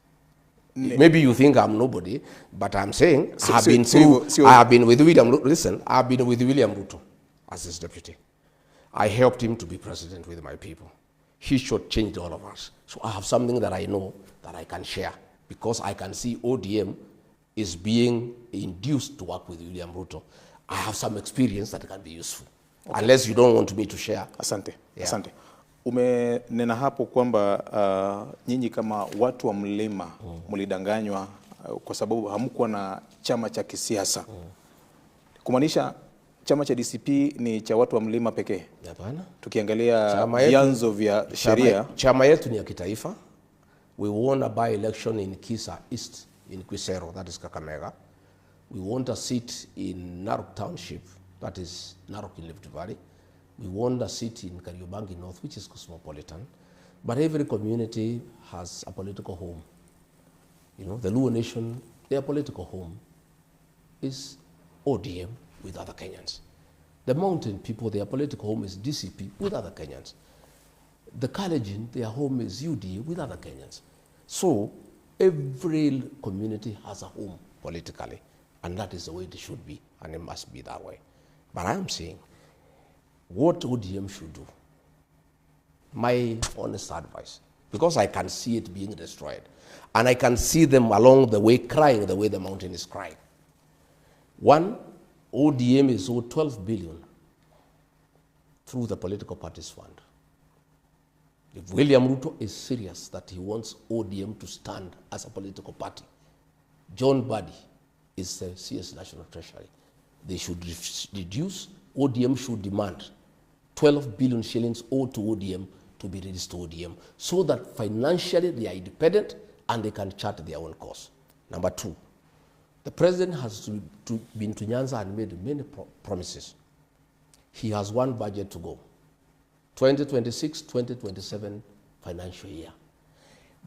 Maybe you think I'm nobody, but I'm saying I have been with William Ruto as his deputy. I helped him to be president with my people. He shortchanged all of us. So I have something that I know that I can share, because I can see ODM is being induced to work with William Ruto. I have some experience that can be useful. Okay. Unless you don't want me to share. Asante. Yeah. Asante. Umenena hapo kwamba nyinyi kama watu wa mlima mlidanganywa kwa sababu hamkuwa na chama cha kisiasa. Kumaanisha chama cha DCP ni cha watu wa mlima pekee? Hapana. Tukiangalia vyanzo vya sheria, chama yetu ni ya kitaifa. We won a by-election in Kisa East in Quisero, that is Kakamega. We won a seat in Narok Township, that is Narok in Rift Valley. We won a seat in Kariobangi North, which is cosmopolitan. But every community has a political home. You know, the Luo Nation, their political home is ODM with other Kenyans. The mountain people, their political home is DCP with other Kenyans. The Kalenjin, their home is UDA with other Kenyans. So every community has a home politically, and that is the way it should be, and it must be that way. But I am saying, what ODM should do, my honest advice, because I can see it being destroyed, and I can see them along the way crying the way the mountain is crying. One, ODM is owed 12 billion through the political parties fund. If William Ruto is serious that he wants ODM to stand as a political party, John Badi is the CS National Treasury. They should reduce, ODM should demand 12 billion shillings owed to ODM to be released to ODM, so that financially they are independent and they can chart their own course. Number two, The president has been to Nyanza and made many promises. He has one budget to go, 2026-2027 financial year.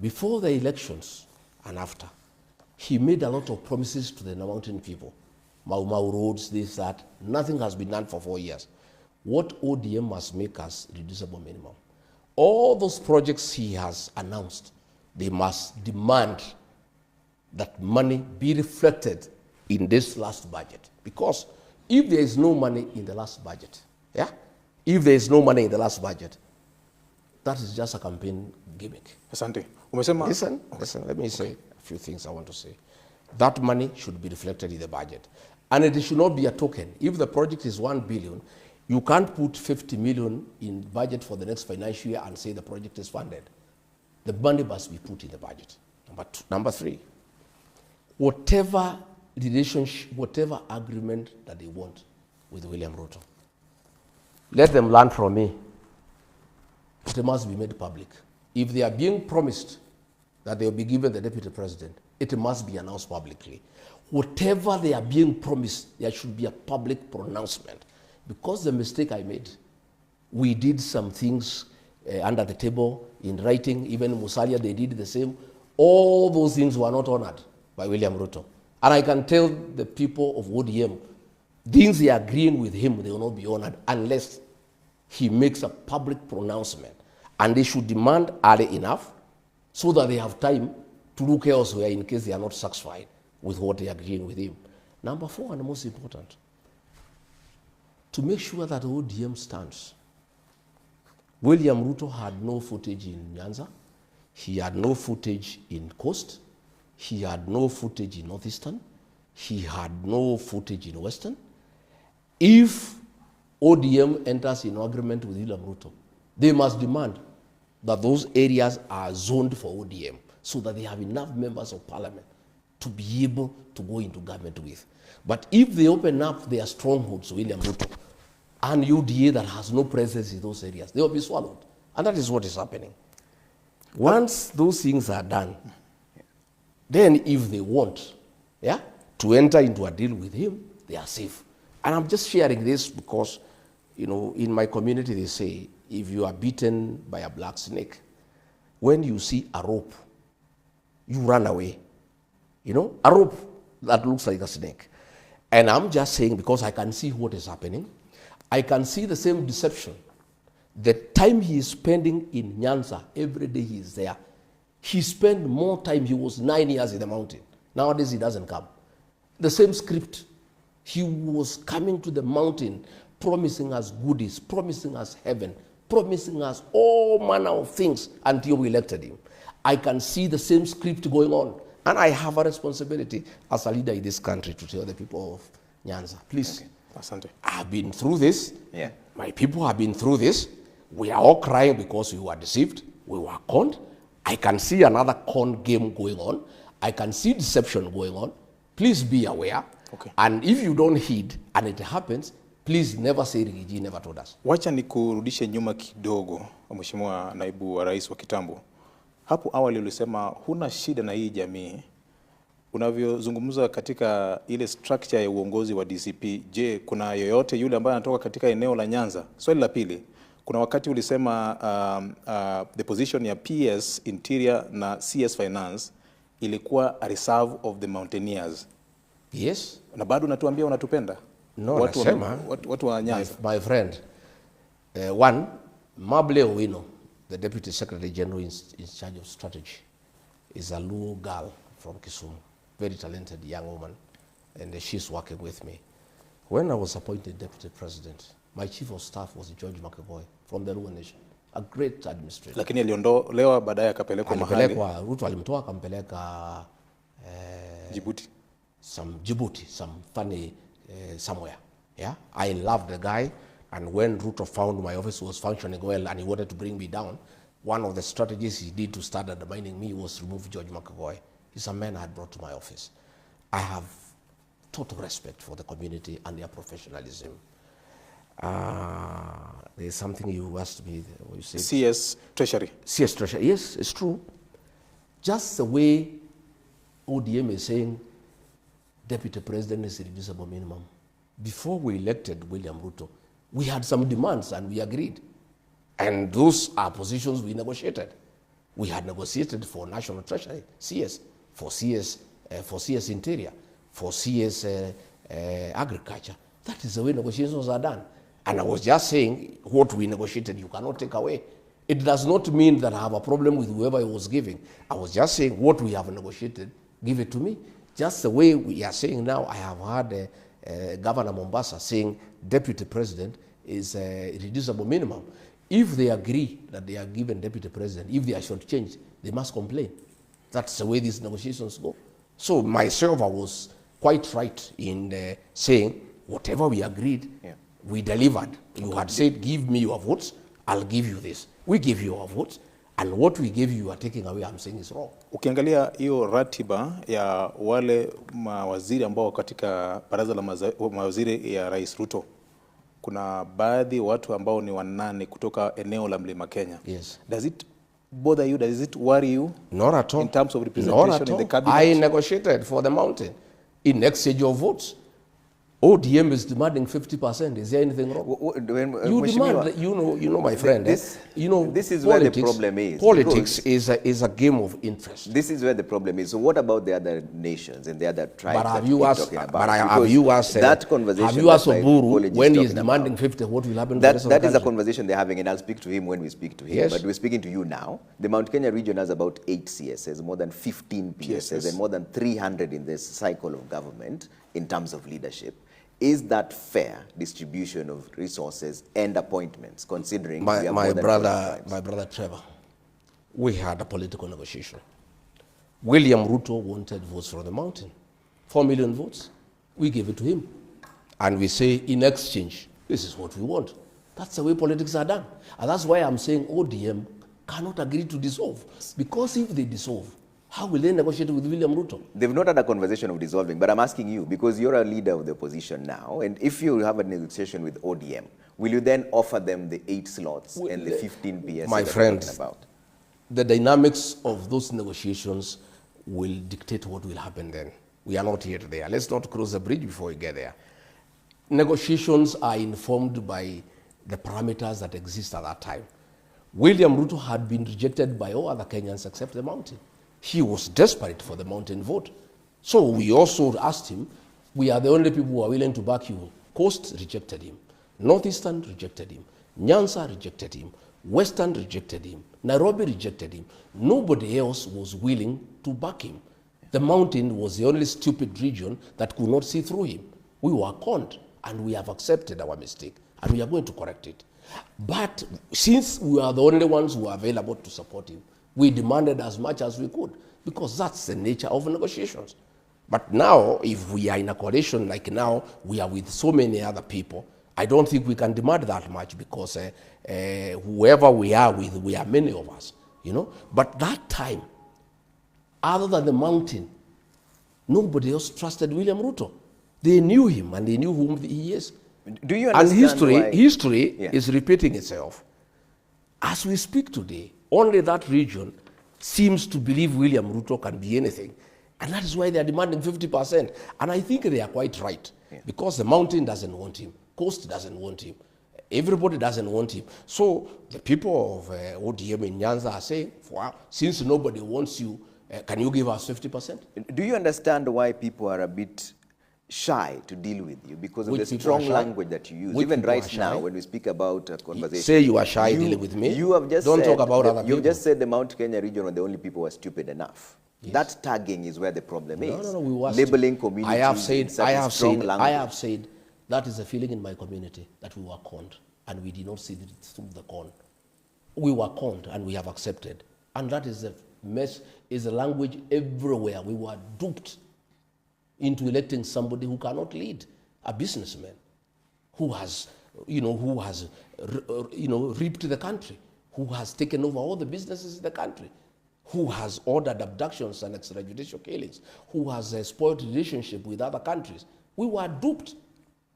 Before the elections and after, he made a lot of promises to the mountain people. Mau Mau roads, this, that. Nothing has been done for 4 years. What ODM must make us reducible minimum? All those projects he has announced, they must demand that money be reflected in this last budget. Because if there is no money in the last budget, yeah? If there is no money in the last budget, that is just a campaign gimmick. Asante. Listen, let me say a few things I want to say. That money should be reflected in the budget. And it should not be a token. If the project is 1 billion, you can't put 50 million in budget for the next financial year and say the project is funded. The money must be put in the budget. Number 3, whatever relationship, whatever agreement that they want with William Ruto, let them learn from me. It must be made public. If they are being promised that they will be given the deputy president, it must be announced publicly. Whatever they are being promised, there should be a public pronouncement. Because the mistake I made, we did some things under the table in writing. Even Musalia, they did the same. All those things were not honored by William Ruto. And I can tell the people of ODM, things they are agreeing with him, they will not be honored unless he makes a public pronouncement. And they should demand early enough so that they have time to look elsewhere in case they are not satisfied with what they are agreeing with him. Number 4, and the most important, to make sure that ODM stands. William Ruto had no footage in Nyanza. He had no footage in Coast. He had no footage in Northeastern. He had no footage in Western. If ODM enters in agreement with William Ruto, they must demand that those areas are zoned for ODM so that they have enough members of parliament to be able to go into government with. But if they open up their strongholds to William Ruto and UDA that has no presence in those areas, they will be swallowed. And that is what is happening. Once those things are done, then if they want to enter into a deal with him, they are safe. And I'm just sharing this because, you know, in my community they say, if you are bitten by a black snake, when you see a rope, you run away. You know, a rope that looks like a snake. And I'm just saying, because I can see what is happening, I can see the same deception. The time he is spending in Nyanza, every day he is there, he spent more time, he was 9 years in the mountain. Nowadays he doesn't come. The same script. He was coming to the mountain, promising us goodies, promising us heaven, promising us all manner of things until we elected him. I can see the same script going on. And I have a responsibility as a leader in this country to tell the people of Nyanza, please, Asante. I've been through this. Yeah. My people have been through this. We are all crying because we were deceived. We were conned. I can see another con game going on. I can see deception going on. Please be aware. Okay. And if you don't heed and it happens, please never say Rigiji never told us. Wacha nikurudishe nyuma kidogo, Mheshimiwa Naibu wa Rais wa kitambo. Hapo awali ulisema huna shida na hii jamii. Unavyozungumza katika ile structure ya uongozi wa DCP, je, kuna yoyote yule ambaye anatoka katika eneo la Nyanza? Swali la pili, kuna wakati ulisema the position ya PS Interior na CS Finance ilikuwa a reserve of the mountaineers. Yes. Na bado unatuambia unatupenda? No, watu wa Nyanza. My friend, one, Mable Owino, the Deputy Secretary General in charge of strategy, is a Luo girl from Kisumu, very talented young woman, and she's working with me. When I was appointed Deputy President, my Chief of Staff was George Makeboy from the Luo Nation, a great administrator. Lakini aliondolewa baadaye akapelekwa mahali. Ruto alimtoa akampeleka Djibouti. Djibouti, some funny somewhere. Yeah, I loved the guy. And when Ruto found my office was functioning well and he wanted to bring me down, one of the strategies he did to start undermining me was remove George McAvoy. He's a man I had brought to my office. I have total respect for the community and their professionalism. There's something you asked me. You said, CS Treasury. CS Treasury, yes, it's true. Just the way ODM is saying, deputy president is irreducible minimum. Before we elected William Ruto, we had some demands and we agreed. And those are positions we negotiated. We had negotiated for National Treasury, CS, for CS Interior, for CS Agriculture. That is the way negotiations are done. And I was just saying, what we negotiated, you cannot take away. It does not mean that I have a problem with whoever I was giving. I was just saying, what we have negotiated, give it to me. Just the way we are saying now, I have heard Governor Mombasa saying deputy president is a reducible minimum. If they agree that they are given deputy president, if they are shortchanged, they must complain. That's the way these negotiations go. So myself, I was quite right in saying, whatever we agreed, we delivered. You had said, give me your votes, I'll give you this. We give you our votes, and what we gave you are taking away, I'm saying is wrong. Ukiangalia hiyo ratiba ya wale mawaziri ambao katika baraza la mawaziri ya Rais Ruto, kuna baadhi watu ambao ni wanane kutoka eneo la Mlima Kenya. Yes. Does it bother you? Does it worry you? Not at all. In terms of representation in the cabinet? I negotiated for the mountain in exchange of votes. ODM is demanding 50%. Is there anything wrong? You demand, you know, my friend. This you know, this is politics, where the problem is. Politics is a game of interest. This is where the problem is. So what about the other nations and the other tribes? But have that you asked? talking about? But have you asked? That conversation. Have you asked that Oburu when he is talking demanding about, 50? What will happen? That to the rest is of the a conversation they're having, and I'll speak to him when we speak to him. Yes. But we're speaking to you now. The Mount Kenya region has about 8 CSs, more than 15 PSs, and more than 300 in this cycle of government in terms of leadership. Is that fair distribution of resources and appointments, considering my brother Trevor, we had a political negotiation. William Ruto wanted votes from the mountain, 4 million votes. We gave it to him, and we say in exchange, this is what we want. That's the way politics are done, and that's why I'm saying ODM cannot agree to dissolve, because if they dissolve, how will they negotiate with William Ruto? They've not had a conversation of dissolving, but I'm asking you, because you're a leader of the opposition now, and if you have a negotiation with ODM, will you then offer them the 8 slots and the 15 PS my that friend, you're talking about? The dynamics of those negotiations will dictate what will happen then. We are not yet there. Let's not cross the bridge before we get there. Negotiations are informed by the parameters that exist at that time. William Ruto had been rejected by all other Kenyans except the mountain. He was desperate for the mountain vote. So we also asked him, we are the only people who are willing to back you. Coast rejected him. Northeastern rejected him. Nyanza rejected him. Western rejected him. Nairobi rejected him. Nobody else was willing to back him. The mountain was the only stupid region that could not see through him. We were conned, and we have accepted our mistake, and we are going to correct it. But since we are the only ones who are available to support him, we demanded as much as we could, because that's the nature of negotiations. But now, if we are in a coalition like now, we are with so many other people, I don't think we can demand that much, because whoever we are with, we are many of us, you know. But that time, other than the mountain, nobody else trusted William Ruto. They knew him, and they knew whom he is. Do you understand and history is repeating itself. As we speak today, only that region seems to believe William Ruto can be anything. And that is why they are demanding 50%. And I think they are quite right. Because the mountain doesn't want him. Coast doesn't want him. Everybody doesn't want him. So the people of ODM in Nyanza are saying, well, since nobody wants you, can you give us 50%? Do you understand why people are a bit shy to deal with you? Because of the strong language that you use. Even right now, when we speak about a conversation. Say you are shy dealing with me. You have just Don't said, talk about other people. You've just said the Mount Kenya region were the only people who are stupid enough. Yes. That tagging is where the problem is. No, we were labeling communities. I have said that is a feeling in my community, that we were conned, and we did not see it through the con. We were conned, and we have accepted. And that is a mess, is a language everywhere. We were duped into electing somebody who cannot lead, a businessman who has, reaped the country, who has taken over all the businesses in the country, who has ordered abductions and extrajudicial killings, who has spoiled relationship with other countries. We were duped.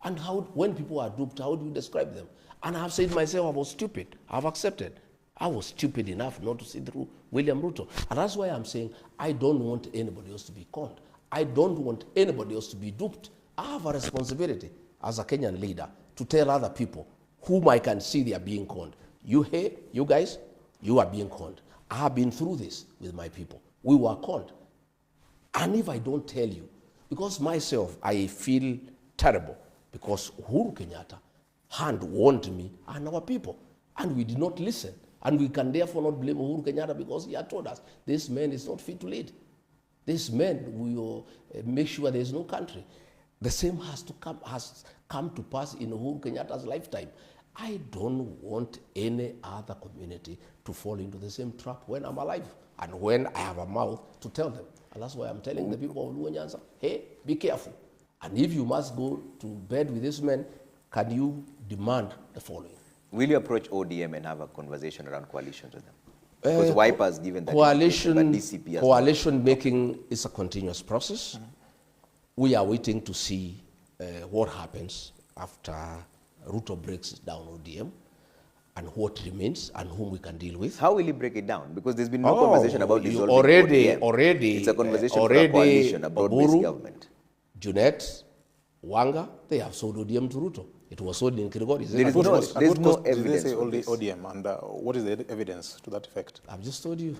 And when people are duped, how do you describe them? And I have said myself, I was stupid. I have accepted. I was stupid enough not to see through William Ruto. And that's why I'm saying I don't want anybody else to be conned. I don't want anybody else to be duped. I have a responsibility as a Kenyan leader to tell other people whom I can see they are being conned. You here, you guys, you are being conned. I have been through this with my people. We were conned. And if I don't tell you, because myself, I feel terrible because Uhuru Kenyatta had warned me and our people, and we did not listen. And we can therefore not blame Uhuru Kenyatta because he had told us, this man is not fit to lead. This man will make sure there is no country. The same has come to pass in Uhuru Kenyatta's lifetime. I don't want any other community to fall into the same trap when I'm alive and when I have a mouth to tell them. And that's why I'm telling the people of Luo Nyanza, hey, be careful. And if you must go to bed with this man, can you demand the following? Will you approach ODM and have a conversation around coalitions with them? Because Wiper has given that coalition making is a continuous process. We are waiting to see what happens after Ruto breaks down ODM and what remains and whom we can deal with. How will he break it down? Because there's been no conversation about dissolving already. It's a conversation for a coalition, a broad-based government. Junet, Wanga, they have sold ODM to Ruto. It was sold in Kirigori. There's no evidence. Did they say only ODM? And what is the evidence to that effect? I've just told you.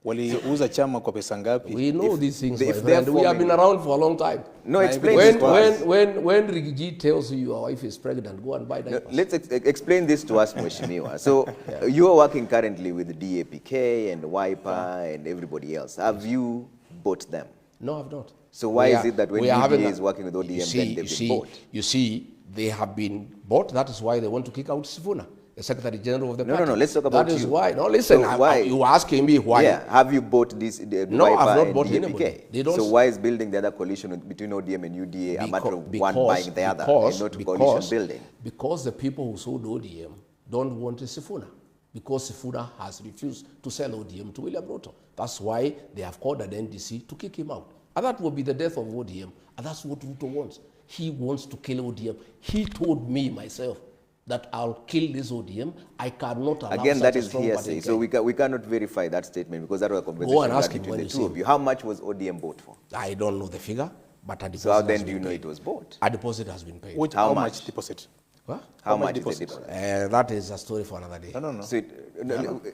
Waliuza chama kwa pesa ngapi? We know these things, my friend. We have been around for a long time. No, explain this to us. When Rigiji tells you your wife is pregnant, go and buy diapers. Let's explain this to us, Mheshimiwa. So you are working currently with the DAPK and Wiper and everybody else. Have you bought them? No, I've not. So why is it that when UDA is working with ODM, then they've been bought? You see, they have been bought. That is why they want to kick out Sifuna, the Secretary General of the party. No, let's talk about that is why. No, listen, so why? You are asking me why. Yeah, have you bought this? No, I've not bought anybody. So why is building the other coalition between ODM and UDA a matter of one buying the other and not coalition building? Because the people who sold ODM don't want Sifuna. Because Sifuna has refused to sell ODM to William Ruto. That's why they have called an NDC to kick him out. And that will be the death of ODM. And that's what Ruto wants. He wants to kill ODM. He told me myself that I'll kill this ODM. I cannot allow again, such that a is strong hearsay. So we cannot verify that statement because that was a conversation Go and ask him between when the two of you. How much was ODM bought for? I don't know the figure, but a deposit. So how then do you know it was bought? A deposit has been paid. How much deposit? What? How much is the deposit? That is a story for another day. No. So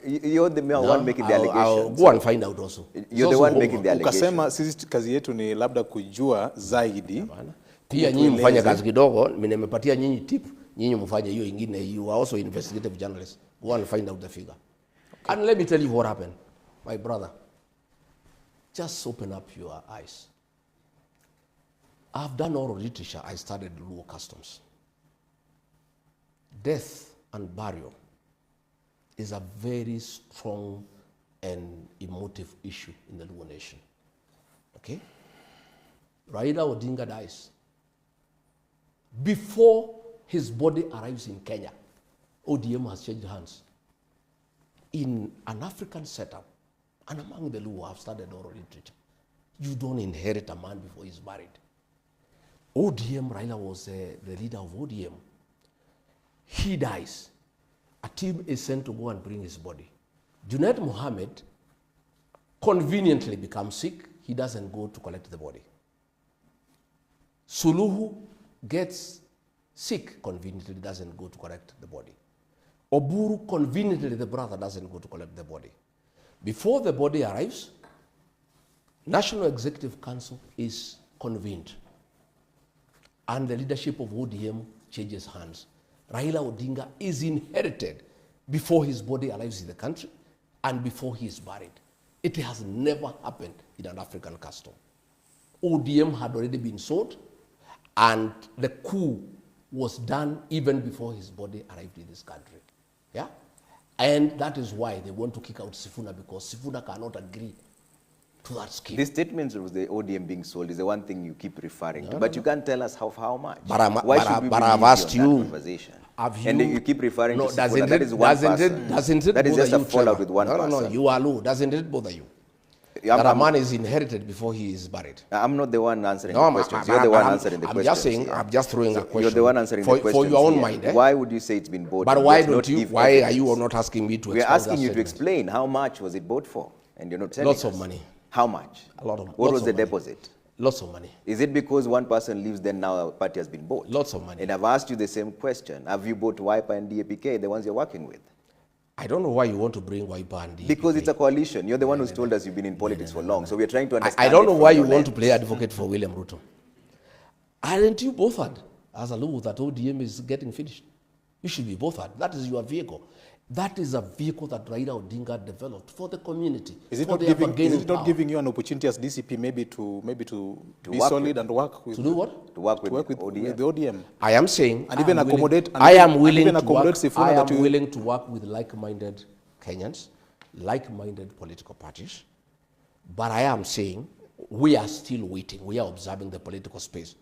you're the one making the allegations. I'll go and find out also. You're the one making the allegations. Ukasema sisi kazi yetu ni labda kujua zaidi. Pia nyinyi mfanye kazi kidogo, mimi nimepatia nyinyi tip, nyinyi mfanye hiyo ingine. You are also investigative journalists. Go and find out the figure. Okay. And let me tell you what happened. My brother, just open up your eyes. I've done oral literature. I studied Luo customs. Death and burial is a very strong and emotive issue in the Luo nation. Okay? Raila Odinga dies. Before his body arrives in Kenya, ODM has changed hands. In an African setup, and among the Luo have studied oral literature, you don't inherit a man before he's buried. ODM, Raila was the leader of ODM. He dies. A team is sent to go and bring his body. Junaid Mohammed conveniently becomes sick. He doesn't go to collect the body. Suluhu gets sick, conveniently doesn't go to collect the body. Oburu, conveniently, the brother doesn't go to collect the body. Before the body arrives, National Executive Council is convened. And the leadership of ODM changes hands. Raila Odinga is inherited before his body arrives in the country and before he is buried. It has never happened in an African custom. ODM had already been sold, and the coup was done even before his body arrived in this country. Yeah? And that is why they want to kick out Sifuna, because Sifuna cannot agree to that scheme. The statements of the ODM being sold is the one thing you keep referring to, but you can't tell us how much. Why should we I've asked you, conversation? And you keep referring to Sifuna, that is one person. Doesn't it that is just you, a fallout Trevor? with one person. No, you are low. Doesn't it bother you? That a man is inherited before he is buried. I'm not the one answering the questions. You're the one answering the questions. I'm just saying, I'm just throwing a question. You're the one answering the questions. For your own mind. Why would you say it's been bought? But why don't you? Why are you not asking me to explain? We're asking you to explain how much was it bought for, and you're not telling us. Lots of money. How much? A lot of. What was the deposit? Lots of money. Is it because one person leaves, then now a party has been bought? Lots of money. And I've asked you the same question. Have you bought Wiper and DAPK, the ones you're working with? I don't know why you want to bring Wiper and DAPK. Because it's a coalition. You're the one who's told us you've been in politics for long. So we're trying to understand. I don't know why you want to play advocate for William Ruto. Aren't you bothered as a law that ODM is getting finished? You should be bothered. That is your vehicle. That is a vehicle that Raila Odinga developed for the community. Is it not giving you an opportunity as DCP maybe to be solid and work with? To do what? To work with ODM. With the ODM. I am saying, and even accommodate. I am willing to work with like-minded Kenyans, like-minded political parties. But I am saying we are still waiting. We are observing the political space.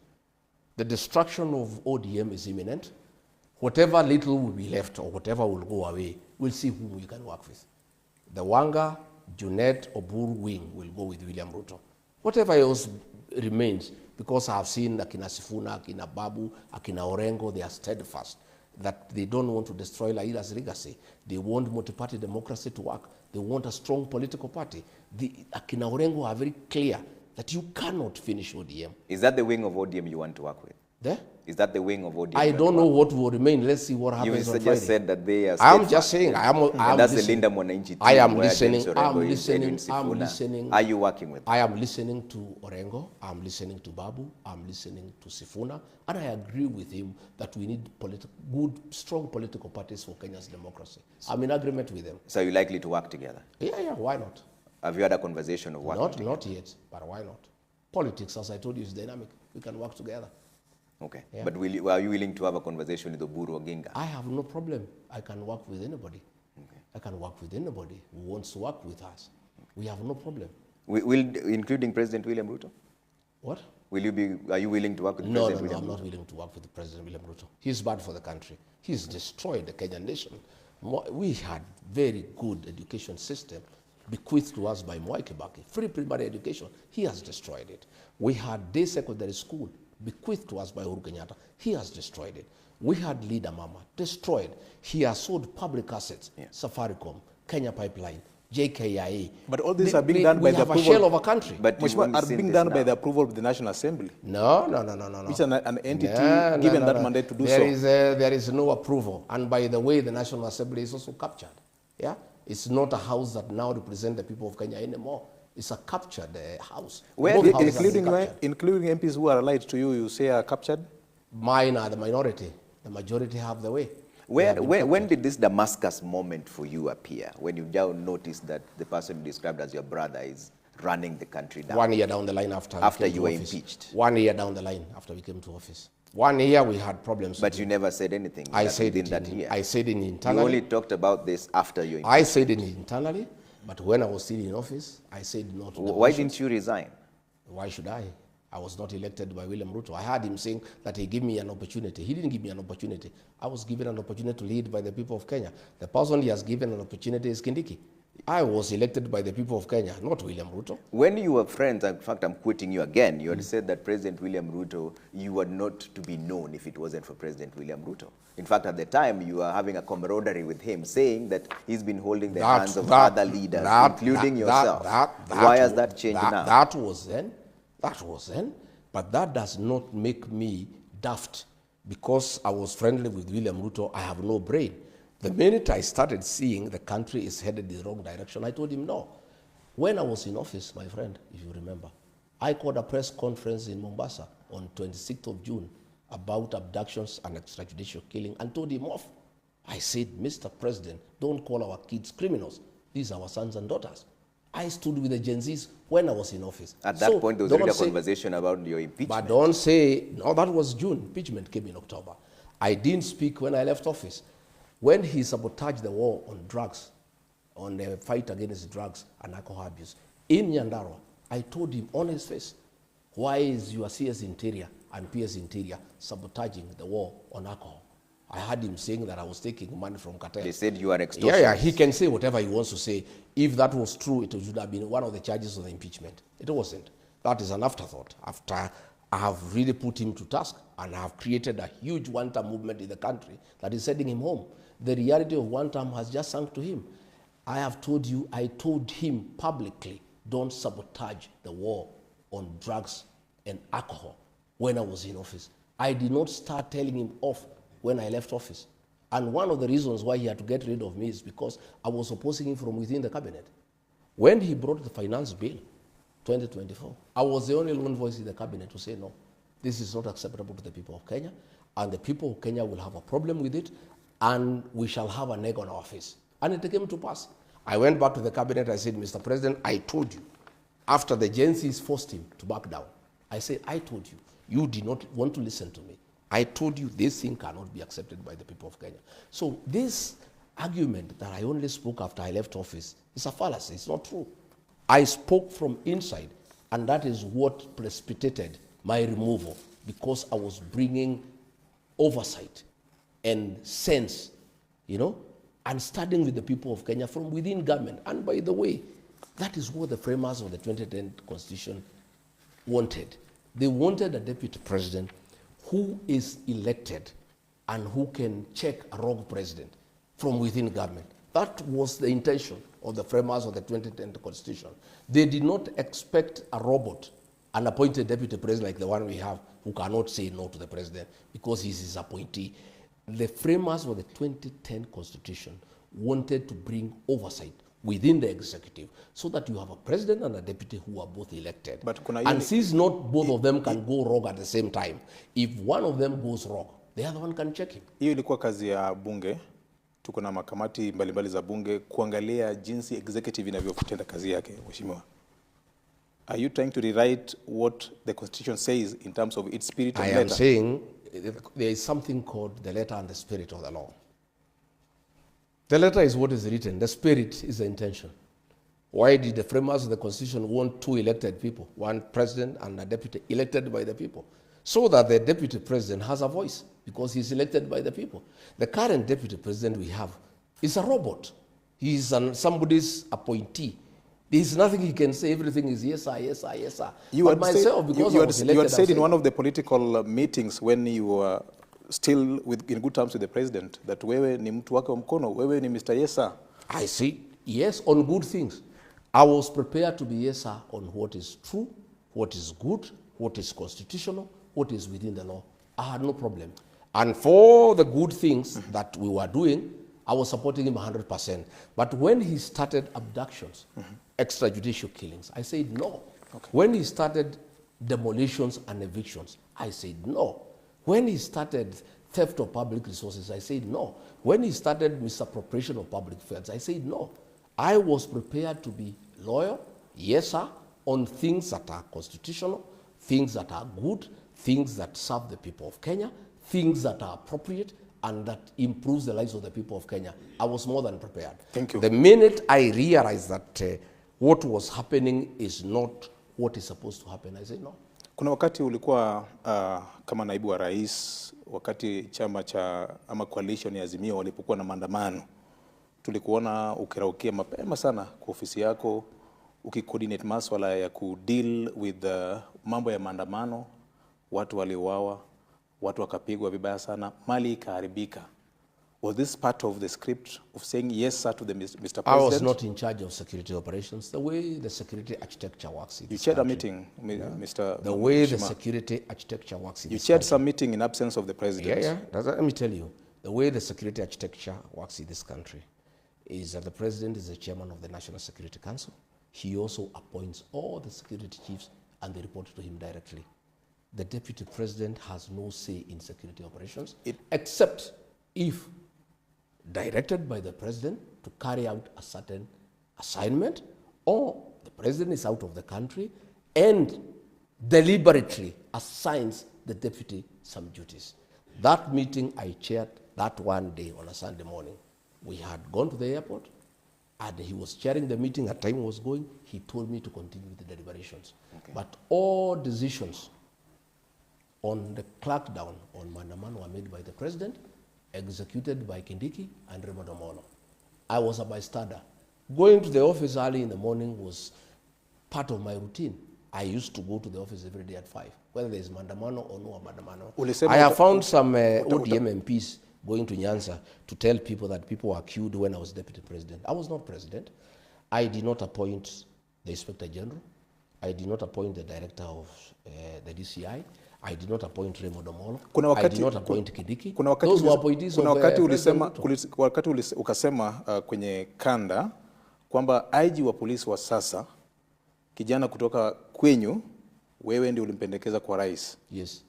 The destruction of ODM is imminent. Whatever little will be left or whatever will go away, we'll see whom we can work with. The Wanga, Junet, Oburu wing will go with William Ruto. Whatever else remains, because I've seen Akina Sifuna, Akina Babu, Akina Orengo, they are steadfast that they don't want to destroy Raila's legacy. They want multi-party democracy to work. They want a strong political party. The Akina Orengo are very clear that you cannot finish ODM. Is that the wing of ODM you want to work with? There? Is that the wing of ODM? I don't know what will remain. Let's see what happens on Friday. You just said that they are I'm just saying. That's the Linda Mwananchi team. I am listening. Are you working with them? I am listening to Orengo. I'm listening to Babu. I'm listening to Sifuna. And I agree with him that we need good, strong political parties for Kenya's democracy. I'm in agreement with them. So you're likely to work together? Yeah, why not? Have you had a conversation of working together? Not yet, but why not? Politics, as I told you, is dynamic. We can work together. Okay. Yeah. But are you willing to have a conversation with Oburu Oginga? I have no problem. I can work with anybody. Okay. I can work with anybody who wants to work with us. Okay. We have no problem. Including President William Ruto? What? Are you willing to work with President William Ruto? No, I'm not willing to work with President William Ruto. He's bad for the country. He's destroyed the Kenyan nation. We had very good education system bequeathed to us by Mwai Kibaki. Free primary education. He has destroyed it. We had day secondary school bequeathed to us by Uhuru Kenyatta. He has destroyed it. We had Leader Mama, destroyed. He has sold public assets, Safaricom, Kenya Pipeline, JKIA. But all these are being done by the approval. We have a shell of a country. But are being done by the approval of the National Assembly. No. Which is an entity given that mandate to do so. There is no approval. And by the way, the National Assembly is also captured. Yeah, it's not a house that now represents the people of Kenya anymore. It's a captured house. Including MPs who are allied to you, you say are captured? Mine are the minority. The majority have the way. When did this Damascus moment for you appear? When you now noticed that the person described as your brother is running the country down? 1 year down the line after you were impeached? 1 year down the line after we came to office. 1 year we had problems. But you never said anything. I said it internally. You only talked about this after you impeached. I said it internally. But when I was still in office, I said not. Why didn't you resign? Why should I? I was not elected by William Ruto. I heard him saying that he gave me an opportunity. He didn't give me an opportunity. I was given an opportunity to lead by the people of Kenya. The person he has given an opportunity is Kindiki. I was elected by the people of Kenya, not William Ruto. When you were friends, in fact, I'm quoting you again, you had said that President William Ruto, you were not to be known if it wasn't for President William Ruto. In fact, at the time, you were having a camaraderie with him, saying that he's been holding the hands of other leaders, including yourself. Why has that changed now? That was then. But that does not make me daft. Because I was friendly with William Ruto, I have no brain. The minute I started seeing the country is headed in the wrong direction, I told him no. When I was in office, my friend, if you remember, I called a press conference in Mombasa on 26th of June about abductions and extrajudicial killing and told him off. I said, Mr. President, don't call our kids criminals. These are our sons and daughters. I stood with the Gen Zs when I was in office. At that point, there was already a conversation about your impeachment. But don't say, no, that was June. Impeachment came in October. I didn't speak when I left office. When he sabotaged the war on drugs, on the fight against drugs and alcohol abuse, in Nyandarua, I told him on his face, why is your CS Interior and PS Interior sabotaging the war on alcohol? I heard him saying that I was taking money from cartel. They said you are extortionist. Yeah, he can say whatever he wants to say. If that was true, it should have been one of the charges of the impeachment. It wasn't. That is an afterthought. After I have really put him to task and I have created a huge one-term movement in the country that is sending him home. The reality of one term has just sunk to him. I have told you, I told him publicly, don't sabotage the war on drugs and alcohol when I was in office. I did not start telling him off when I left office. And one of the reasons why he had to get rid of me is because I was opposing him from within the cabinet. When he brought the finance bill, 2024, I was the only one voice in the cabinet to say, no, this is not acceptable to the people of Kenya, and the people of Kenya will have a problem with it, and we shall have an egg on our face. And it came to pass. I went back to the cabinet, I said, Mr. President, I told you, after the Gen Zs forced him to back down, I said, I told you, you did not want to listen to me. I told you this thing cannot be accepted by the people of Kenya. So this argument that I only spoke after I left office is a fallacy, it's not true. I spoke from inside, and that is what precipitated my removal, because I was bringing oversight and sense, you know, and starting with the people of Kenya from within government. And by the way, that is what the framers of the 2010 Constitution wanted. They wanted a deputy president who is elected and who can check a rogue president from within government. That was the intention of the framers of the 2010 Constitution. They did not expect a robot, an appointed deputy president like the one we have, who cannot say no to the president because he's his appointee. The framers of the 2010 Constitution wanted to bring oversight within the executive so that you have a president and a deputy who are both elected. But and since not both of them can go wrong at the same time, if one of them goes wrong, the other one can check him. Hiyo ilikuwa kazi ya bunge. Tuko na makamati mbalimbali za bunge kuangalia jinsi executive inavyotenda kazi yake, mheshimiwa. Are you trying to rewrite what the Constitution says in terms of its spirit and letter? I am saying there is something called the letter and the spirit of the law. The letter is what is written. The spirit is the intention. Why did the framers of the Constitution want two elected people, one president and a deputy elected by the people? So that the deputy president has a voice because he's elected by the people. The current deputy president we have is a robot. He's somebody's appointee. There's nothing he can say. Everything is yes, sir, yes, sir, yes, sir. You had said in one of the political meetings when you were still in good terms with the president that wewe ni mtu wake wa mkono, wewe ni Mr. Yes, sir. I see, yes, on good things. I was prepared to be yes, sir, on what is true, what is good, what is constitutional, what is within the law. I had no problem. And for the good things that we were doing, I was supporting him 100%. But when he started abductions, extrajudicial killings, I said no. Okay. When he started demolitions and evictions, I said no. When he started theft of public resources, I said no. When he started misappropriation of public funds, I said no. I was prepared to be loyal, yes, sir, on things that are constitutional, things that are good, things that serve the people of Kenya, things that are appropriate, and that improves the lives of the people of Kenya. I was more than prepared. Thank you. The minute I realized that what was happening is not what is supposed to happen, I said no. Kuna wakati ulikuwa kama naibu wa rais, wakati chama cha ama coalition ya Azimio walipokuwa na maandamano, tulikuona ukiraukia mapema sana kwa ofisi yako, ukicoordinate masuala ya kudeal with mambo ya maandamano, watu waliuawa, watu wakapigwa vibaya sana, mali ikaharibika. Was this part of the script of saying yes, sir, to the Mr. President? I was not in charge of security operations. The way the security architecture works in You chaired a meeting, Mr. The way the security architecture works in You chaired some meeting in absence of the president. Yeah. Let me tell you, the way the security architecture works in this country is that the president is the chairman of the National Security Council. He also appoints all the security chiefs and they report to him directly. The deputy president has no say in security operations, except if directed by the president to carry out a certain assignment, or the president is out of the country and deliberately assigns the deputy some duties. That meeting I chaired that one day on a Sunday morning. We had gone to the airport and he was chairing the meeting. At time was going, he told me to continue with the deliberations. Okay. But all decisions on the crackdown on Maandamano were made by the president, executed by Kindiki and Raymond Omolo. I was a bystander. Going to the office early in the morning was part of my routine. I used to go to the office every day at 5, whether there is Maandamano or no Maandamano. I have found some ODM MPs going to Nyanza to tell people that people were killed when I was deputy president. I was not president. I did not appoint the inspector general. I did not appoint the director of the DCI. I did not appoint Raymond Omolo. I did not appoint Kidiki. Those were appointees kuna of wakati President ulisema, ukasema kwenye kanda kwamba IG wa polisi wa sasa kijana kutoka kwenyu wewe ndio ulimpendekeza kwa rais. Yes.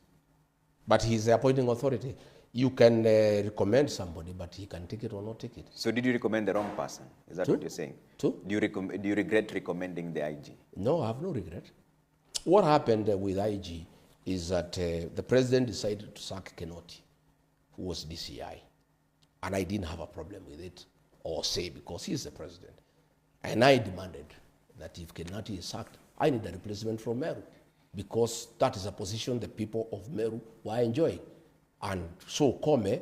But he is the appointing authority. You can recommend somebody, but he can take it or not take it. So did you recommend the wrong person? Is that what you're saying? Do you regret recommending the IG? No, I have no regret. What happened with IG is that the president decided to sack Kenoti, who was DCI. And I didn't have a problem with it, or say, because he's the president. And I demanded that if Kenoti is sacked, I need a replacement from Meru, because that is a position the people of Meru were enjoying. And so Kome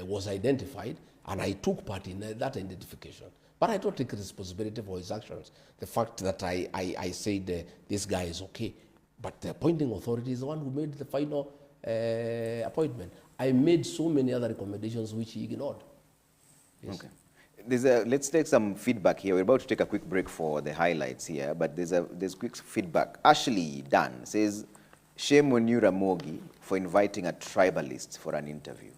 was identified, and I took part in that identification. But I don't take responsibility for his actions. The fact that I said this guy is okay, but the appointing authority is the one who made the final appointment. I made so many other recommendations which he ignored. Yes. Okay. Let's take some feedback here. We're about to take a quick break for the highlights here, but there's quick feedback. Ashley Dan says, shame on you, Ramogi, for inviting a tribalist for an interview.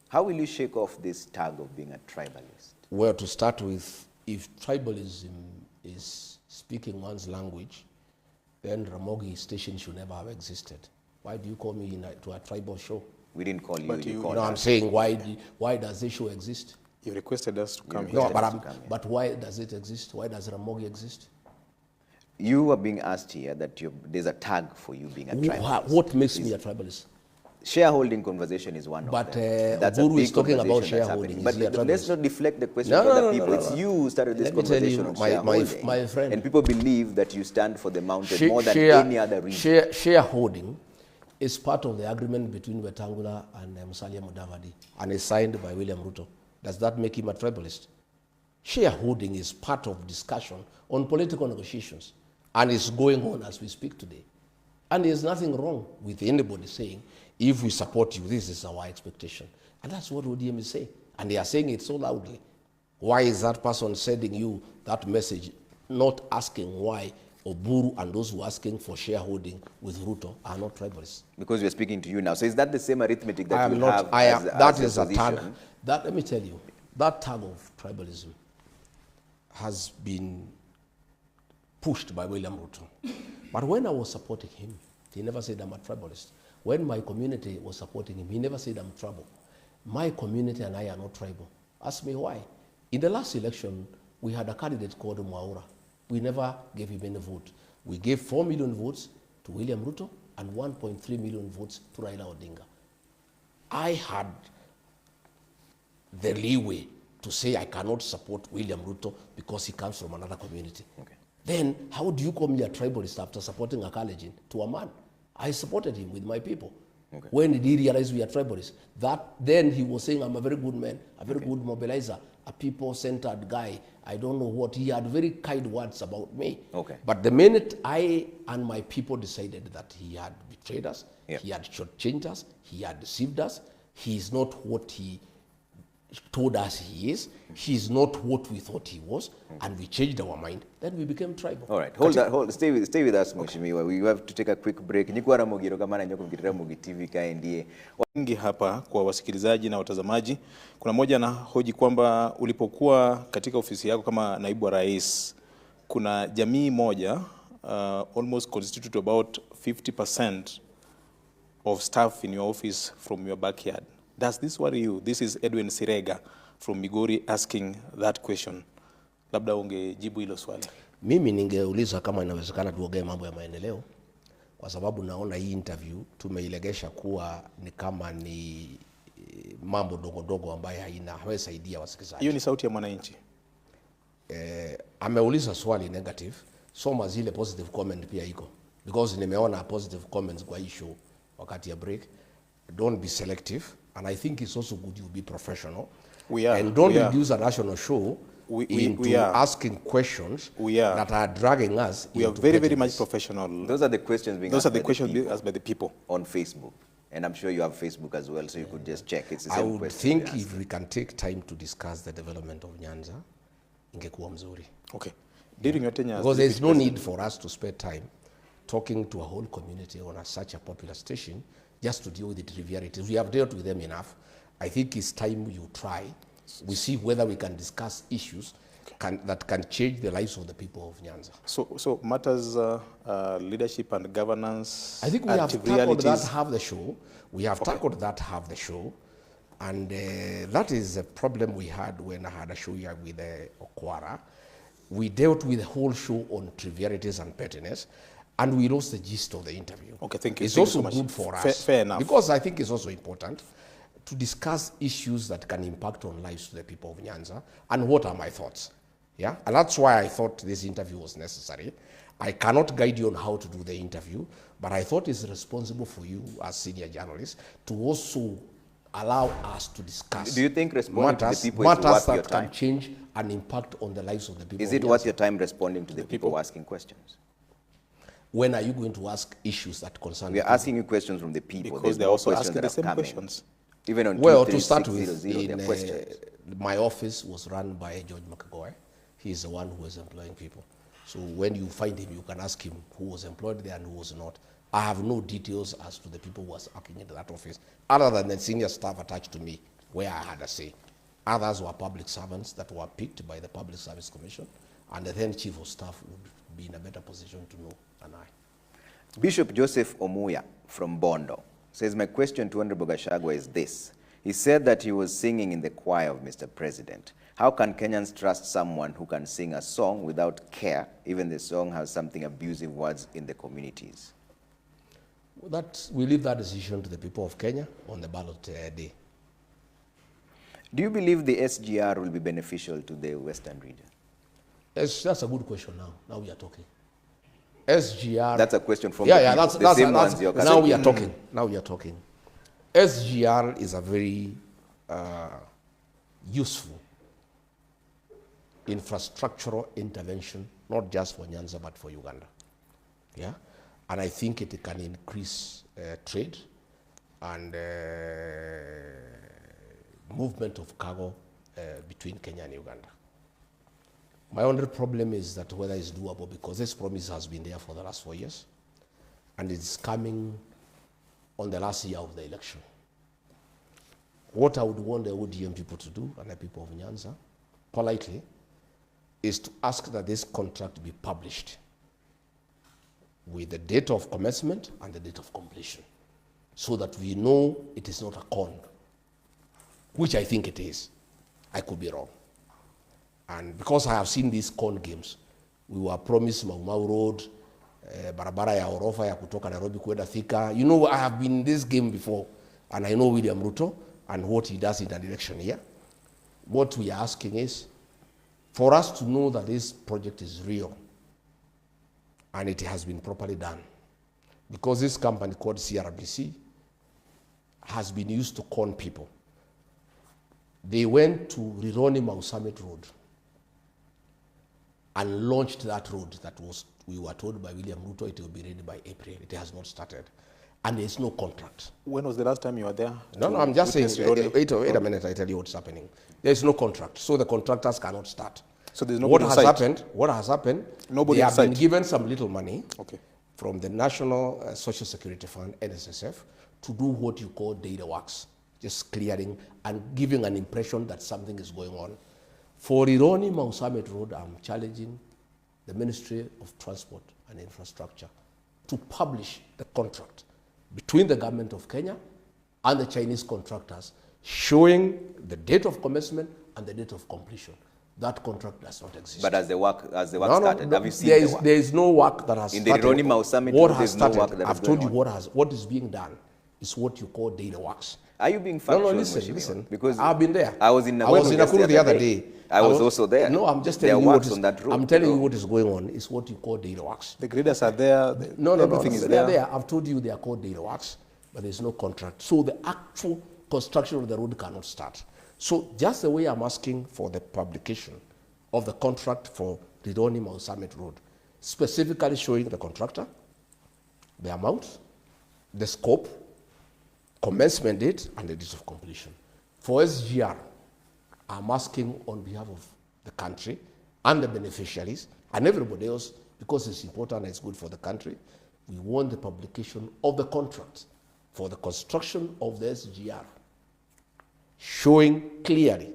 How will you shake off this tag of being a tribalist? Well, to start with, if tribalism is speaking one's language, then Ramogi station should never have existed. Why do you call me to a tribal show? We didn't call you. But you called us. I'm saying, why does this show exist? You requested us to come here. No, but why does it exist? Why does Ramogi exist? You are being asked here that there's a tag for you being a tribalist. What makes me a tribalist? Shareholding conversation is one of them. But Guru is talking about shareholding. But let's not deflect the question to other people. It's you who started this conversation on shareholding. My friend. And people believe that you stand for the mountain more than any other reason. Shareholding is part of the agreement between Wetangula and Musalia Mudavadi, and is signed by William Ruto. Does that make him a tribalist? Shareholding is part of discussion on political negotiations, and is going on as we speak today. And there's nothing wrong with anybody saying, if we support you, this is our expectation. And that's what ODM is saying. And they are saying it so loudly. Why is that person sending you that message, not asking why Oburu and those who are asking for shareholding with Ruto are not tribalists? Because we're speaking to you now. So is that the same arithmetic that you have that is a tag. Let me tell you, that tag of tribalism has been pushed by William Ruto. But when I was supporting him, he never said I'm a tribalist. When my community was supporting him, he never said I'm tribal. My community and I are not tribal. Ask me why. In the last election, we had a candidate called Mwaura. We never gave him any vote. We gave 4 million votes to William Ruto and 1.3 million votes to Raila Odinga. I had the leeway to say I cannot support William Ruto because he comes from another community. Okay. Then how do you call me a tribalist after supporting a Kalenjin to a man? I supported him with my people. Okay. When did he realize we are tribalists? Then he was saying I'm a very good man, a very good mobilizer, a people-centered guy. I don't know what. He had very kind words about me. Okay. But the minute I and my people decided that he had betrayed us, he had shortchanged us, he had deceived us, he is not what he told us he is, he's not what we thought he was, and we changed our mind, then we became tribal. All right, stay with us, Mheshimiwa. We have to take a quick break. Nikuwa Ramogi rokamana nyoko mkitira Ramogi TV kaendie. Wengi hapa kwa wasikilizaji na watazamaji, kuna moja na hoji kwamba ulipokuwa katika ofisi yako kama naibu wa rais, kuna jamii moja almost constitute about 50% of staff in your office from your backyard. Does this worry you? This is Edwin Sirega from Migori asking that question. Labda ungejibu hilo swali. Mimi ningeuliza kama inawezekana tuongee mambo ya maendeleo, kwa sababu naona hii interview tumeilegesha kuwa ni kama ni mambo dogo ambayo hainasaidia wasikilizaji. Hiyo ni sauti ya mwananchi. Ameuliza swali negative, soma zile positive comment pia iko. Because nimeona positive comments kwa issue wakati ya break. Don't be selective. And I think it's also good you be professional. We are. And don't reduce a national show into asking questions that are dragging us. We are very much professional. Those are the questions being asked by the people on Facebook. And I'm sure you have Facebook as well, so you could just check. It's the same I would think if we can take time to discuss the development of Nyanza, ingekuwa mzuri. Okay. During your tenure, because there's no need for us to spend time talking to a whole community on such a popular station just to deal with the trivialities. We have dealt with them enough. I think it's time you try. We see whether we can discuss issues that can change the lives of the people of Nyanza. So matters leadership and governance. I think we have tackled that half the show. We have tackled that half the show. And that is a problem we had when I had a show here with Okwara. We dealt with the whole show on trivialities and pettiness, and we lost the gist of the interview. Okay, thank you. It's thank also you so good much. for us. Fair enough. Because I think it's also important to discuss issues that can impact on lives to the people of Nyanza, and what are my thoughts. Yeah, and that's why I thought this interview was necessary. I cannot guide you on how to do the interview, but I thought it's responsible for you as senior journalists to also allow us to discuss. Do you think responding to the people is matters worth your that time? can change and impact on the lives of the people? Is it worth your time responding to the people asking questions? When are you going to ask issues that concern We are asking you questions from the people. Because they're also asking the same questions. Even on well, to start with, 23600, there are questions. my office was run by George Makagoy. He is the one who was employing people. So when you find him, you can ask him who was employed there and who was not. I have no details as to the people who was working in that office, other than the senior staff attached to me, where I had a say. Others were public servants that were picked by the Public Service Commission, and the then chief of staff would be in a better position to know than I. Bishop Joseph Omuya from Bondo says, my question to Honorable Gachagua is this. He said that he was singing in the choir of Mr. President. How can Kenyans trust someone who can sing a song without care, even the song has something abusive words in the communities? We leave that decision to the people of Kenya on the ballot day. Do you believe the SGR will be beneficial to the Western region? That's a good question now. Now we are talking. SGR. That's a question from the same ones you're now we are talking. Now we are talking. SGR is a very useful infrastructural intervention, not just for Nyanza, but for Uganda. Yeah? And I think it can increase trade and movement of cargo between Kenya and Uganda. My only problem is that whether it's doable, because this promise has been there for the last 4 years, and it's coming on the last year of the election. What I would want the ODM people to do, and the people of Nyanza, politely, is to ask that this contract be published with the date of commencement and the date of completion, so that we know it is not a con, which I think it is. I could be wrong. And because I have seen these con games, we were promised Mau Mau Road, barabara ya orofa ya kutoka Nairobi kwenda Thika. You know, I have been in this game before, and I know William Ruto and what he does in that direction here. What we are asking is for us to know that this project is real and it has been properly done. Because this company called CRBC has been used to con people. They went to Rironi Mau Summit Road and launched that road that was, we were told by William Ruto it will be ready by April. It has not started. And there's no contract. When was the last time you were there? No, I'm just saying, wait a minute, I tell you what's happening. There's no contract, so the contractors cannot start. So there's no what has happened, nobody they have been given some little money from the National Social Security Fund, NSSF, to do what you call data works, just clearing and giving an impression that something is going on. For Rironi Mau Summit Road, I'm challenging the Ministry of Transport and Infrastructure to publish the contract between the government of Kenya and the Chinese contractors, showing the date of commencement and the date of completion. That contract does not exist. But as the work started, have you seen the work? There is no work that has started. In the Rironi Mau Summit, there's no work that is I've told you what is being done is what you call data works. Are you being factual? No, listen. Because I've been there. I was in Nakuru the other day. I was also there. No, I'm just telling you what is on that road. I'm telling you what is going on. Is what you call data works. The graders are there. Everything is there. They're there. I've told you they are called data works, but there's no contract. So the actual construction of the road cannot start. So just the way I'm asking for the publication of the contract for Rironi Mau Summit Road, specifically showing the contractor, the amount, the scope, commencement date, and the date of completion. For SGR, I'm asking on behalf of the country and the beneficiaries and everybody else, because it's important and it's good for the country, We want the publication of the contract for the construction of the SGR, showing clearly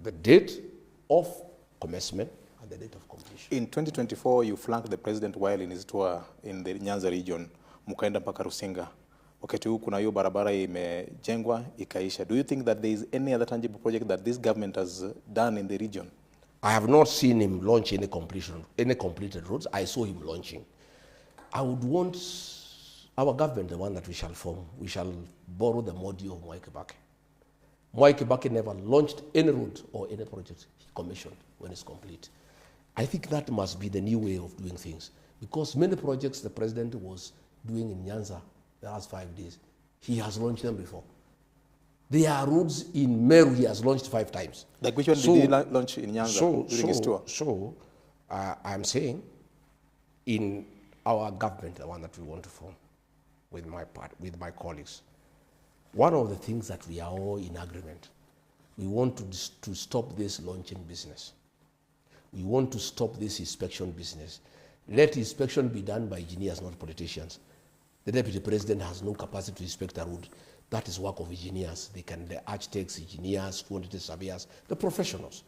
the date of commencement and the date of completion. In 2024, you flanked the president while in his tour in the Nyanza region, mukaenda mpaka Rusinga. Wakati huu kuna hiyo barabara imejengwa ikaisha. Do you think that there is any other tangible project that this government has done in the region? I have not seen him launch any completed roads. I saw him launching. I would want our government, the one that we shall form, we shall borrow the model of Mwai Kibaki. Mwai Kibaki never launched any road or any project he commissioned when it's complete. I think that must be the new way of doing things, because many projects the president was doing in Nyanza the last 5 days, he has launched them before. There are roads in Meru he has launched 5 times. Like which one did he launch in Nyanza during his tour? So I'm saying in our government, the one that we want to form with my colleagues, one of the things that we are all in agreement, we want to stop this launching business. We want to stop this inspection business. Let inspection be done by engineers, not politicians. The deputy president has no capacity to inspect a road. That is work of engineers. The architects, engineers, quantity surveyors, the professionals.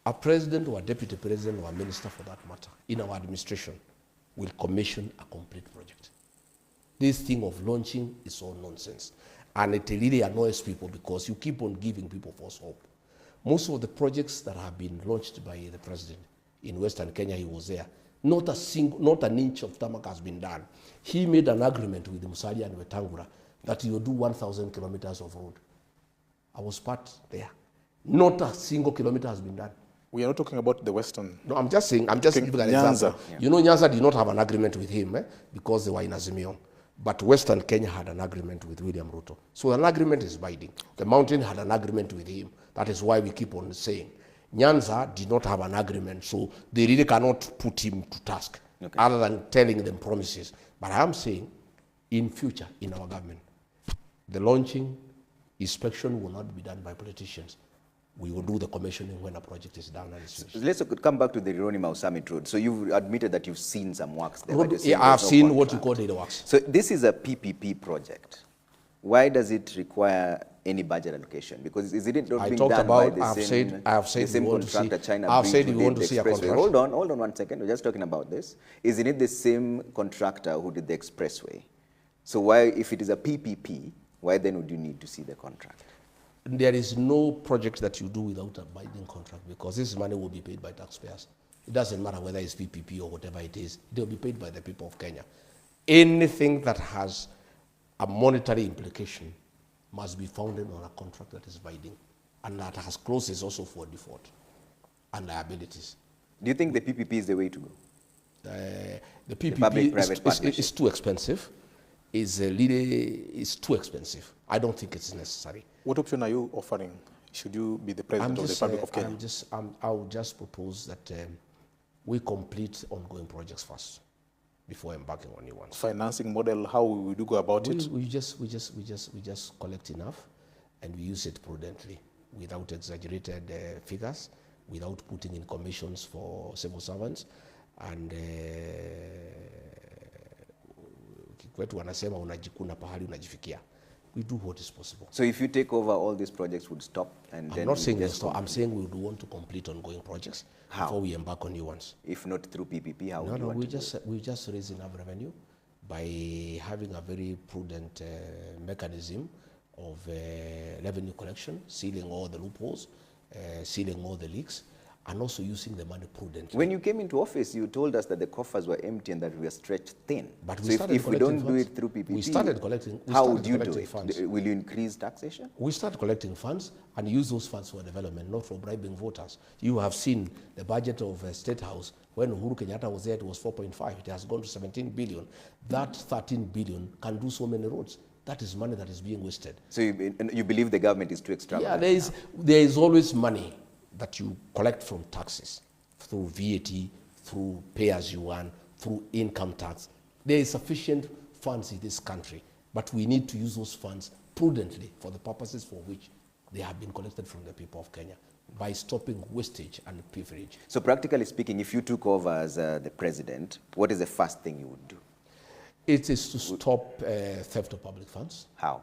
A president or a deputy president or a minister for that matter in our administration will commission a complete project. This thing of launching is all nonsense. And it really annoys people because you keep on giving people false hope. Most of the projects that have been launched by the president in Western Kenya, he was there. Not an inch of tarmac has been done. He made an agreement with Musalia and Wetangula that he will do 1,000 kilometers of road. I was part there. Not a single kilometer has been done. We are not talking about the Western. No, I'm just giving an example. Nyanza. Yeah. You know, Nyanza did not have an agreement with him because they were in Azimio. But Western Kenya had an agreement with William Ruto. So an agreement is binding. The mountain had an agreement with him. That is why we keep on saying Nyanza did not have an agreement, so they really cannot put him to task, other than telling them promises. But I am saying, in future, in our government, the launching, inspection will not be done by politicians. We will do the commissioning when a project is done and it's finished. Let's come back to the Rironi Mau Summit Road. So you've admitted that you've seen some works there. Yeah, I've seen what you call data works. So this is a PPP project. Why does it require any budget allocation? Because is it not being done by the same contractor China? I've said you want to see a contract. Hold on 1 second. We're just talking about this. Isn't it the same contractor who did the expressway? So why, if it is a PPP, why then would you need to see the contract? There is no project that you do without a binding contract, because this money will be paid by taxpayers. It doesn't matter whether it's PPP or whatever it is. They'll be paid by the people of Kenya. Anything that has a monetary implication must be founded on a contract that is binding and that has clauses also for default and liabilities. Do you think the PPP is the way to go? The PPP is too expensive. It's too expensive. I don't think it's necessary. What option are you offering? Should you be the president of the Republic of Kenya? I would just propose that we complete ongoing projects first before embarking on new ones. Financing model, how would you go about it? We just collect enough and we use it prudently without exaggerated figures, without putting in commissions for civil servants, and kwetu wanasema unajikuna pahali unajifikia. We do what is possible. So if you take over, all these projects would stop, and I'm not saying stop. I'm saying we would want to complete ongoing projects before we embark on new ones. If not through PPP, how would you want to we just raise enough revenue by having a very prudent mechanism of revenue collection, sealing all the loopholes, sealing all the leaks, and also using the money prudently. When you came into office, you told us that the coffers were empty and that we were stretched thin. But so if we don't do it through PPP, we started collecting. How would you do it? Funds. Will you increase taxation? We start collecting funds and use those funds for development, not for bribing voters. You have seen the budget of State House. When Uhuru Kenyatta was there, it was 4.5. It has gone to 17 billion. That 13 billion can do so many roads. That is money that is being wasted. So you believe the government is too extravagant? Yeah, there is always money that you collect from taxes, through VAT, through pay-as-you-earn, through income tax. There is sufficient funds in this country, but we need to use those funds prudently for the purposes for which they have been collected from the people of Kenya, by stopping wastage and privilege. So practically speaking, if you took over as the president, what is the first thing you would do? It is to stop theft of public funds. How?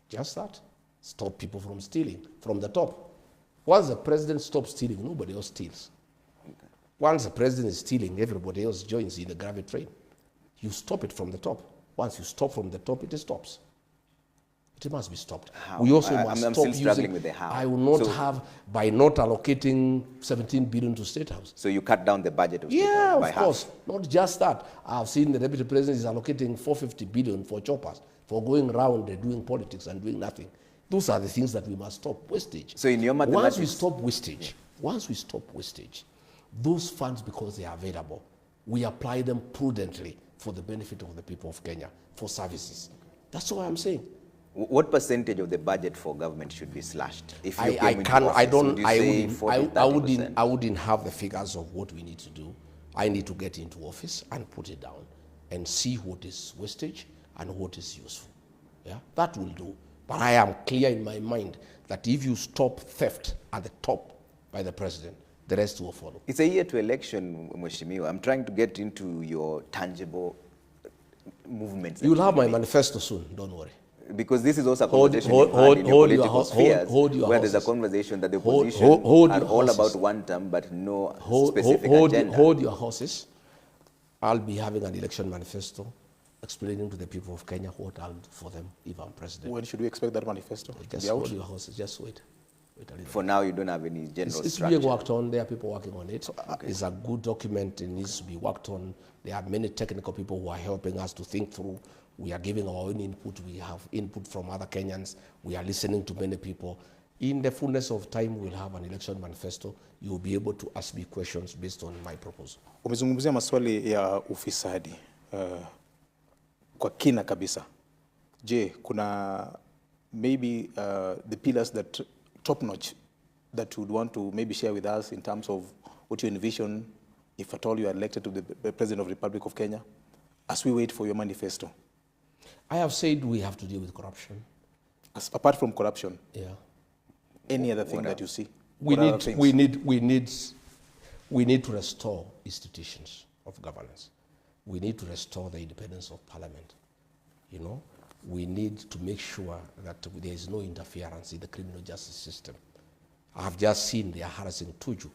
Just that. Stop people from stealing from the top. Once the president stops stealing, nobody else steals. Okay. Once the president is stealing, everybody else joins in the gravity train. You stop it from the top. Once you stop from the top, it stops. It must be stopped. How? We also I'm must still stop struggling using, with the how. I will not So- have, by not allocating 17 billion to State House. So you cut down the budget of State Yeah, House by of half. course. Not just that. I've seen the deputy president is allocating 450 billion for choppers, for going around and doing politics and doing nothing. Those are the things that we must stop. Wastage. So in your Once mathematics... we stop wastage, those funds, because they are available, we apply them prudently for the benefit of the people of Kenya, for services. That's all I'm saying. What percentage of the budget for government should be slashed? If you I came into can't, I office, don't, would you say 40, 30%? I wouldn't have the figures of what we need to do. I need to get into office and put it down and see what is wastage and what is useful. Yeah, that will do. But I am clear in my mind that if you stop theft at the top by the president, the rest will follow. It's a year to election, Mheshimiwa. I'm trying to get into your tangible movements. that You'll have you my make. manifesto soon, don't worry. Because this is also a Hold- conversation hold- you've had hold- in your hold your political ho- spheres, hold your where there's a horses. conversation that the Hold- opposition hold are your all horses. about one term, but no Hold, specific hold, agenda. hold your horses. I'll be having an election manifesto explaining to the people of Kenya what I'll do for them if I'm president. When should we expect that manifesto to Just be out? hold your horses, just wait. Wait a little. For now, you don't have any general It's structure. being worked on. There are people working on it. It's a good document. It needs to be worked on. There are many technical people who are helping us to think through. We are giving our own input. We have input from other Kenyans. We are listening to many people. In the fullness of time, we'll have an election manifesto. You will be able to ask me questions based on my proposal. Umezungumzia maswali ya ufisadi kwa kina kabisa. Je, kuna maybe the pillars that top notch that you would want to maybe share with us in terms of what you envision if at all you are elected to the President of the Republic of Kenya as we wait for your manifesto? I have said we have to deal with corruption. Apart from corruption, Yeah. any other thing that you see? We What other need, things? we need to restore institutions of governance. We need to restore the independence of parliament. You know, we need to make sure that there is no interference in the criminal justice system. I have just seen they are harassing Tuju.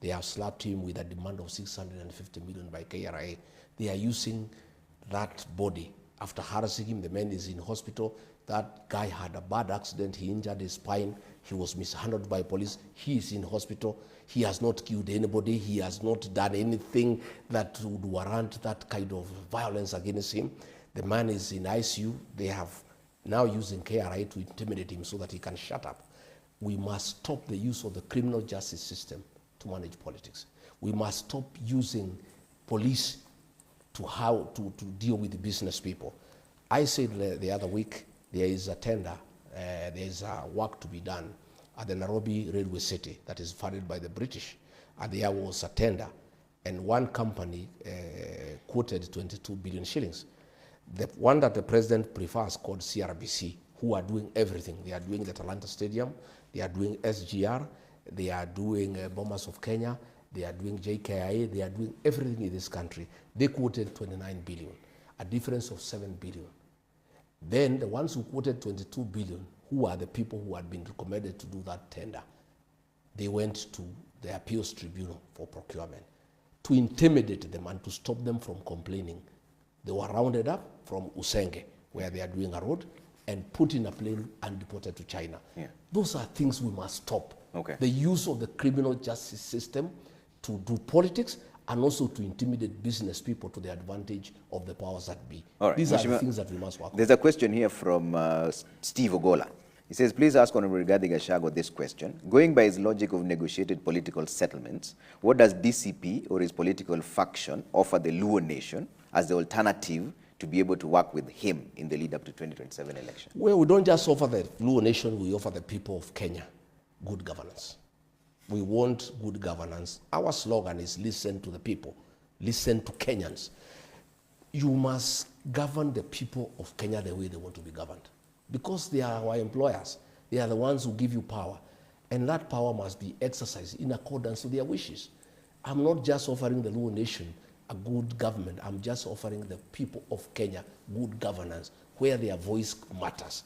They have slapped him with a demand of 650 million by KRA. They are using that body. After harassing him, the man is in hospital. That guy had a bad accident. He injured his spine. He was mishandled by police. He is in hospital. He has not killed anybody. He has not done anything that would warrant that kind of violence against him. The man is in ICU. They have now using KRA to intimidate him so that he can shut up. We must stop the use of the criminal justice system to manage politics. We must stop using police to deal with the business people. I said the other week, there is a tender, there is a work to be done at the Nairobi Railway City that is funded by the British. And there was a tender, and one company quoted 22 billion shillings. The one that the president prefers, called CRBC, who are doing everything. They are doing the Talanta Stadium, they are doing SGR, they are doing Bombers of Kenya, they are doing JKIA, they are doing everything in this country. They quoted 29 billion, a difference of 7 billion. Then the ones who quoted 22 billion, who are the people who had been recommended to do that tender, they went to the appeals tribunal for procurement to intimidate them and to stop them from complaining. They were rounded up from Usenge, where they are doing a road, and put in a plane and deported to China. Yeah. Those are things we must stop. Okay. The use of the criminal justice system to do politics and also to intimidate business people to the advantage of the powers that be. All right, These are the Mheshimiwa, things that we must work on. There's a question here from Steve Ogola. He says, please ask Hon RIGATHI Gachagua this question. Going by his logic of negotiated political settlements, what does DCP or his political faction offer the Luo nation as the alternative to be able to work with him in the lead up to 2027 election? Well, we don't just offer the Luo nation, we offer the people of Kenya good governance. We want good governance. Our slogan is listen to the people, listen to Kenyans. You must govern the people of Kenya the way they want to be governed, because they are our employers. They are the ones who give you power, and that power must be exercised in accordance with their wishes. I'm not just offering the Luo nation a good government. I'm just offering the people of Kenya good governance where their voice matters.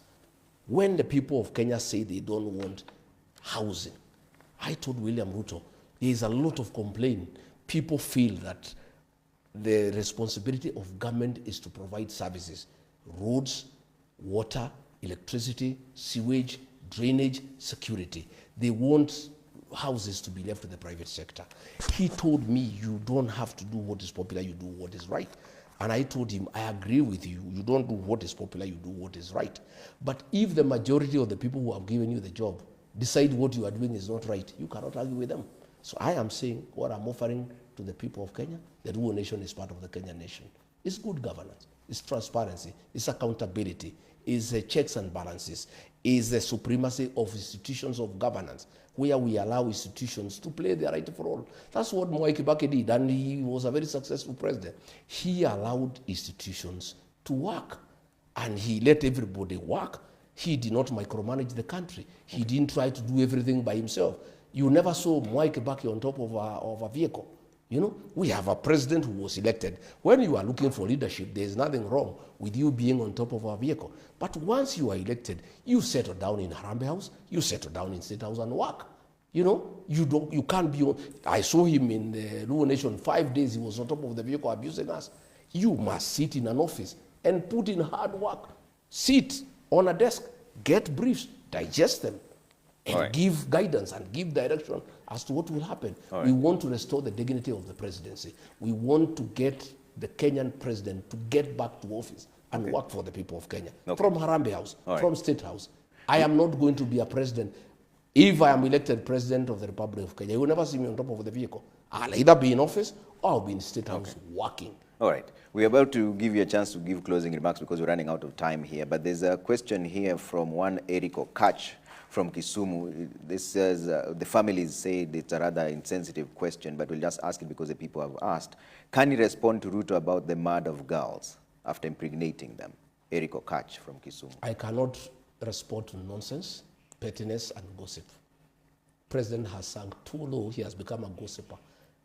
When the people of Kenya say they don't want housing, I told William Ruto, there is a lot of complaint. People feel that the responsibility of government is to provide services, roads, water, electricity, sewage, drainage, security. They want houses to be left to the private sector. He told me, you don't have to do what is popular, you do what is right. And I told him, I agree with you. You don't do what is popular, you do what is right. But if the majority of the people who have given you the job decide what you are doing is not right, you cannot argue with them. So I am saying what I'm offering to the people of Kenya, the Luo nation is part of the Kenyan nation. It's good governance, it's transparency, it's accountability, it's checks and balances, is the supremacy of institutions of governance, where we allow institutions to play their rightful role. That's what Mwai Kibaki did, and he was a very successful president. He allowed institutions to work, and he let everybody work. He did not micromanage the country. He didn't try to do everything by himself. You never saw Mwai Kibaki on top of a vehicle. You know, we have a president who was elected. When you are looking for leadership, there is nothing wrong with you being on top of a vehicle. But once you are elected, you settle down in Harambee House, you settle down in State House and work. You know, you can't be on. I saw him in the Luo Nation 5 days, he was on top of the vehicle abusing us. You must sit in an office and put in hard work. Sit on a desk, get briefs, digest them, and give guidance and give direction as to what will happen. We want to restore the dignity of the presidency. We want to get the Kenyan president to get back to office and work for the people of Kenya. From Harambee House, from State House. I am not going to be a president. If I am elected president of the Republic of Kenya, you will never see me on top of the vehicle. I'll either be in office or I'll be in State House working. All right. We're about to give you a chance to give closing remarks because we're running out of time here. But there's a question here from one Eriko Kach from Kisumu. This says, the families say it's a rather insensitive question, but we'll just ask it because the people have asked. Can you respond to Ruto about the murder of girls after impregnating them? Eriko Kach from Kisumu. I cannot respond to nonsense, pettiness, and gossip. President has sunk too low, he has become a gossiper.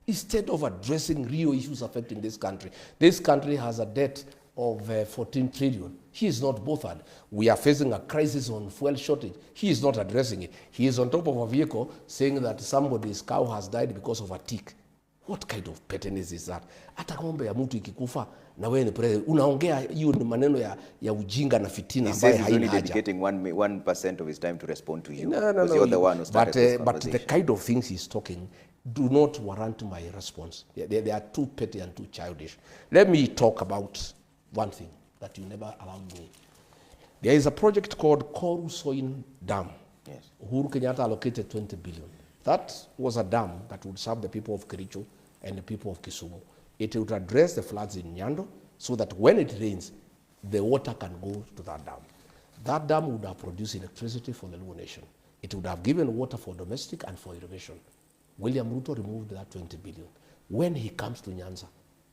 Instead of addressing real issues affecting this country has a debt of 14 trillion. He is not bothered. We are facing a crisis on fuel shortage. He is not addressing it. He is on top of a vehicle saying that somebody's cow has died because of a tick. What kind of pettiness is that? Hata ng'ombe ya mtu ikikufa na wewe ni president, unaongea hiyo ni maneno ya ujinga na fitina ambayo haina haja. He says he's only dedicating 1% of his time to respond to you. No. You're the one who started this conversation. But the kind of things he's talking do not warrant my response. They are too petty and too childish. Let me talk about one thing that you never allowed me. There is a project called Koru Soin Dam. Yes. Uhuru Kenyatta allocated 20 billion. That was a dam that would serve the people of Kericho and the people of Kisumu. It would address the floods in Nyando so that when it rains, the water can go to that dam. That dam would have produced electricity for the Luo nation. It would have given water for domestic and for irrigation. William Ruto removed that 20 billion. When he comes to Nyanza,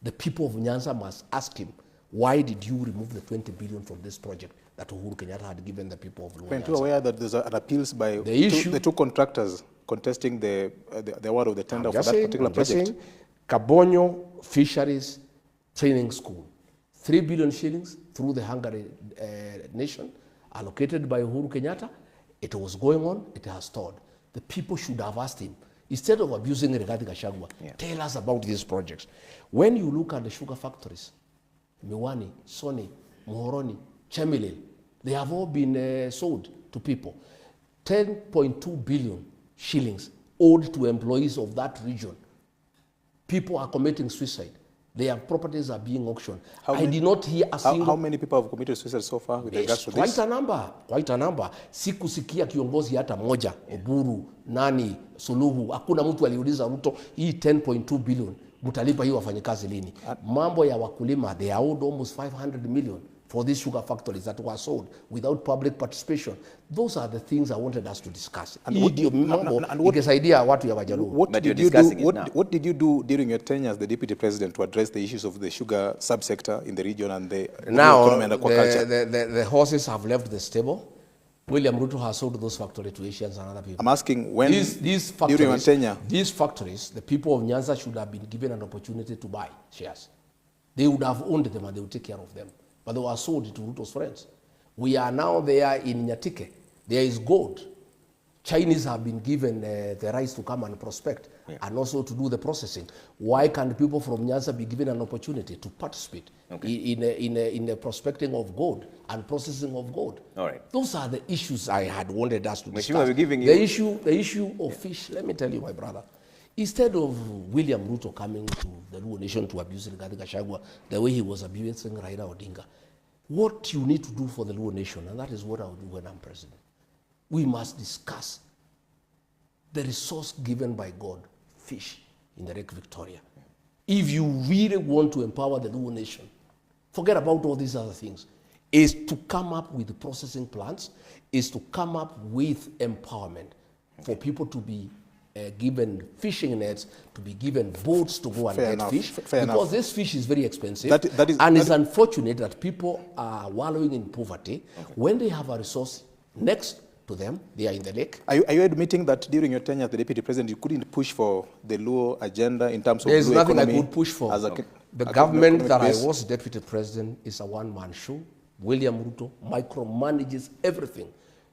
the people of Nyanza must ask him, why did you remove the 20 billion from this project that Uhuru Kenyatta had given the people of Luo Nyanza? Are you aware that there's an appeals by the two contractors contesting the award of the tender for that particular project? Kabonyo Fisheries Training School, 3 billion shillings through the Hungary nation, allocated by Uhuru Kenyatta. It was going on, it has stalled. The people should have asked him, instead of abusing Rigathi Gachagua, tell us about these projects. When you look at the sugar factories, Miwani, Soni, Muhoroni, Chemelil, they have all been sold to people. 10.2 billion shillings owed to employees of that region. People are committing suicide. Their properties are being auctioned. I did not hear a single... How many people have committed suicide so far with regards to this? Quite a number. Sikusikia kiongozi hata moja, Oburu, Nani, Suluhu, hakuna mtu aliuliza Ruto, hii 10.2 billion, mutalipa hii wafanyikazi lini? Mambo ya wakulima, they are owed almost 500 million for these sugar factories that were sold without public participation. Those are the things I wanted us to discuss. What did you do during your tenure as the deputy president to address the issues of the sugar subsector in the region and the economy and aquaculture? The horses have left the stable. William Ruto has sold those factories to Asians and other people. I'm asking when These during your factories, tenure. these factories, the people of Nyanza should have been given an opportunity to buy shares. They would have owned them and they would take care of them. But they were sold to Ruto's friends. We are now there in Nyatike. There is gold. Chinese have been given the rights to come and prospect and also to do the processing. Why can't people from Nyanza be given an opportunity to participate in the prospecting of gold and processing of gold? All right. Those are the issues I had wanted us to discuss. We're giving the you... issue of fish, let me tell you, my brother, instead of William Ruto coming to the Luo Nation to abuse Rigathi Gachagua the way he was abusing Raila Odinga, what you need to do for the Luo Nation, and that is what I will do when I'm president, we must discuss the resource given by God, fish, in the Lake Victoria. If you really want to empower the Luo Nation, forget about all these other things, is to come up with the processing plants, is to come up with empowerment for people to be given fishing nets, to be given boats to go and get fish, because this fish is very expensive, and it's unfortunate that people are wallowing in poverty when they have a resource next to them, they are in the lake. Are you admitting that during your tenure as the deputy president, you couldn't push for the Luo agenda in terms of There's Luo nothing economy? I could push for. The a government that base? I was deputy president is a one-man show. William Ruto micromanages everything.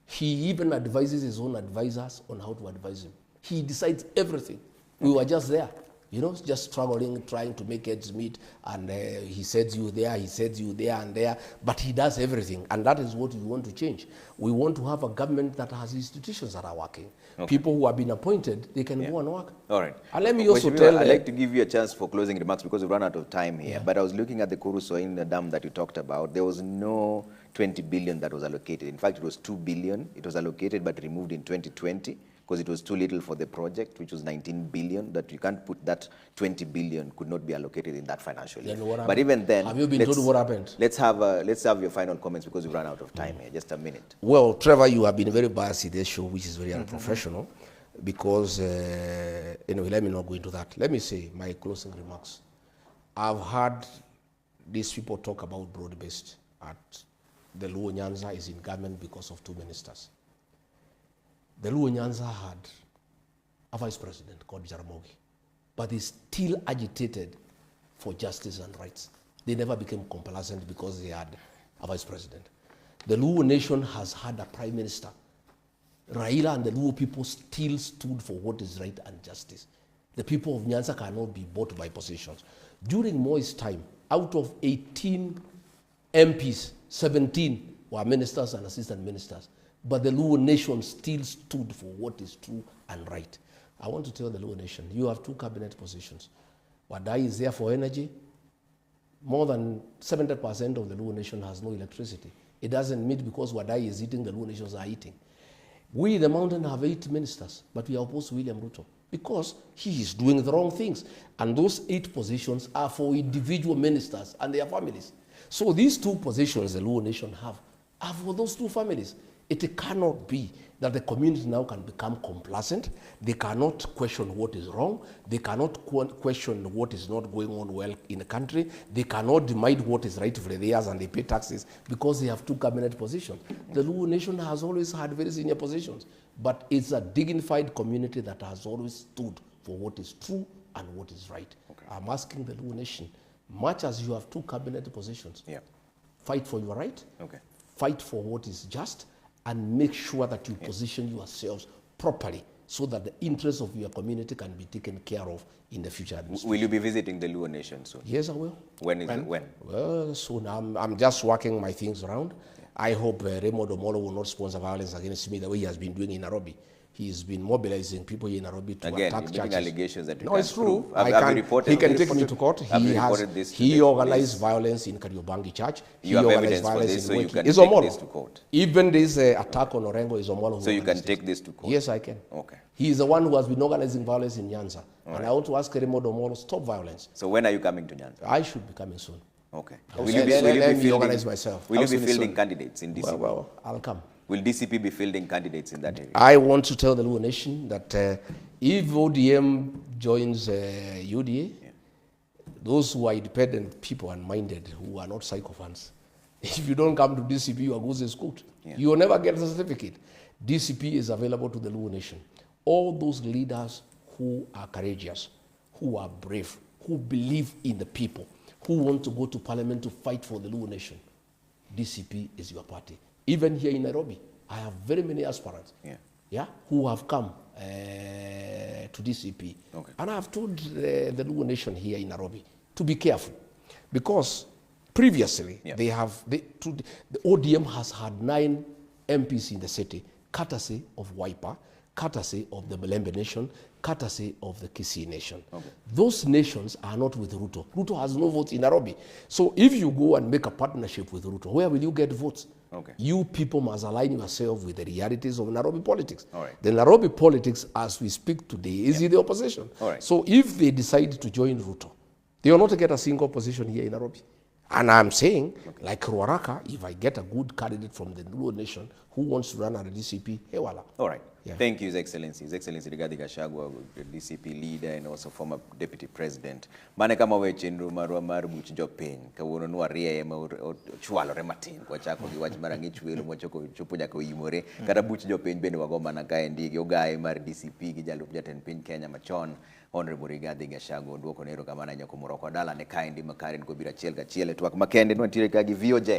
He even advises his own advisors on how to advise him. He decides everything. We were just there, you know, just struggling, trying to make ends meet, and he sends you there, he sends you there and there, but he does everything, and that is what we want to change. We want to have a government that has institutions that are working. People who have been appointed, they can go and work. All right. And let me also tell... I'd like to give you a chance for closing remarks because we've run out of time here, but I was looking at the Kurusoin dam that you talked about. There was no 20 billion that was allocated. In fact, it was 2 billion. It was allocated but removed in 2020. Because it was too little for the project, which was 19 billion, that you can't put that 20 billion could not be allocated in that financial year. But even then, have you been told what happened? Let's have your final comments because we've run out of time here. Just a minute. Well, Trevor, you have been very biased in this show, which is very unprofessional, because anyway, let me not go into that. Let me say my closing remarks. I've heard these people talk about broad-based at the Luo Nyanza is in government because of 2 ministers. The Luo Nyanza had a vice president called RAMOGI, but they still agitated for justice and rights. They never became complacent because they had a vice president. The Luo Nation has had a prime minister. Raila and the Luo people still stood for what is right and justice. The people of Nyanza cannot be bought by positions. During Moi's time, out of 18 MPs, 17 were ministers and assistant ministers. But the Luo Nation still stood for what is true and right. I want to tell the Luo Nation, you have 2 cabinet positions. Wadai is there for energy. More than 70% of the Luo Nation has no electricity. It doesn't meet because Wadai is eating, the Luo Nations are eating. We in the mountain have 8 ministers, but we are opposed to William Ruto because he is doing the wrong things. And those 8 positions are for individual ministers and their families. So these 2 positions the Luo Nation have are for those 2 families. It cannot be that the community now can become complacent. They cannot question what is wrong. They cannot question what is not going on well in the country. They cannot demand what is rightfully theirs and they pay taxes because they have 2 cabinet positions. The Luo Nation has always had very senior positions, but it's a dignified community that has always stood for what is true and what is right. I'm asking the Luo Nation, much as you have 2 cabinet positions, fight for your right, fight for what is just, and make sure that you position yourselves properly so that the interests of your community can be taken care of in the future. Will you be visiting the Luo Nation soon? Yes, I will. When is it? When? Well, soon. I'm just working my things around. I hope Raymond Omolo will not sponsor violence against me the way he has been doing in Nairobi. He's been mobilizing people in Nairobi to attack churches. Allegations that no, it's true. He can take me to court. He organized violence in Kariobangi Church. He organized violence in Wiki. So you can take this to court. Even this attack on Orengo is Omolo. So you can take this to court? Yes, I can. Okay. He is the one who has been organizing violence in Nyanza. And I want to ask Raymond Omolo, stop violence. So when are you coming to Nyanza? I should be coming soon. Okay. Will you be organize myself? Will you be fielding candidates in DCP? Well, I'll come. Will DCP be fielding candidates in that area? I want to tell the Luo Nation that if ODM joins UDA, those who are independent people and minded, who are not psychophants, if you don't come to DCP, your goose is cooked. You will never get the certificate. DCP is available to the Luo Nation. All those leaders who are courageous, who are brave, who believe in the people, who want to go to parliament to fight for the Luo Nation, DCP is your party. Even here in Nairobi, I have very many aspirants who have come to DCP. Okay. And I have told the Luo Nation here in Nairobi to be careful, because previously the ODM has had 9 MPs in the city, courtesy of Wiper, courtesy of the Malembe Nation, courtesy of the Kisii Nation. Okay. Those nations are not with Ruto. Ruto has no votes in Nairobi. So if you go and make a partnership with Ruto, where will you get votes? Okay. You people must align yourself with the realities of Nairobi politics. All right. The Nairobi politics, as we speak today, is in the opposition. All right. So if they decide to join Ruto, they will not get a single position here in Nairobi. And I'm saying, like Ruaraka, if I get a good candidate from the Luo Nation who wants to run at the DCP, hey, wala. All right. Yeah. Thank you, His Excellency. His Excellency Rigathi Gachagua, the DCP leader and also former deputy president. Mane kama wechenru marwa marbuch jopiny kawuono nwarie ema chwalo rematin kwa chako gi wach marangi chwelo mochoko chopo nyaka imore kata buch jopiny bende wago mana kae ndigi ogaye mar DCP gi jalup jatend piny Kenya machon Hon Rigathi Gachagua duoko nero kamana nyako moroko dala ne kae ndi makare ko bira chiel ka chiel twak makende nwantiere ka gi VOJ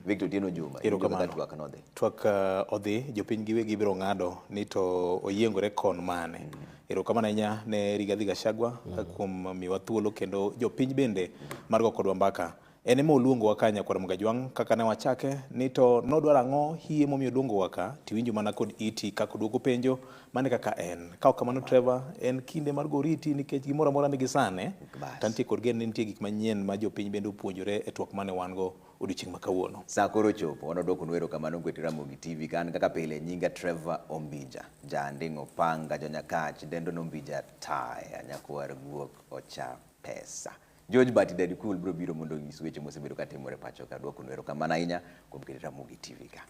Victor Tieno Juma twak nodhi twak odhi jopiny giwegi biro ngado ni to oyiengore kon mane erokamano nya ne Rigathi Gachagua kuom miwa thuolo kendo jopiny bende margo kodwa mbaka ene mo luongo wakanya kwa Mgajwang kaka ne wachake ni to nodwara ngo hie mo luongo waka tiwinjo mana kod iti kako duogo penjo mane kaka en kao kamano Trevor en kinde mar goriti nikech gimoro amora nigi sane tantie kod gen nitie gik manyien ma jopiny bende opuonjore e twak mane wango odiochieng' makawuono sa koro chopo wanodoko nwero kamano kweti Ramogi TV kan kaka pile nyinga Trevor Ombija jandingo panga jonyakach dendo nombija taya nyakwar guok ocha pesa George Bati Daddy Cool bro biro mondo nyis weche mosebedo katimore pacho ka duoko nwero kamano ahinya kuom kete Ramogi TV ka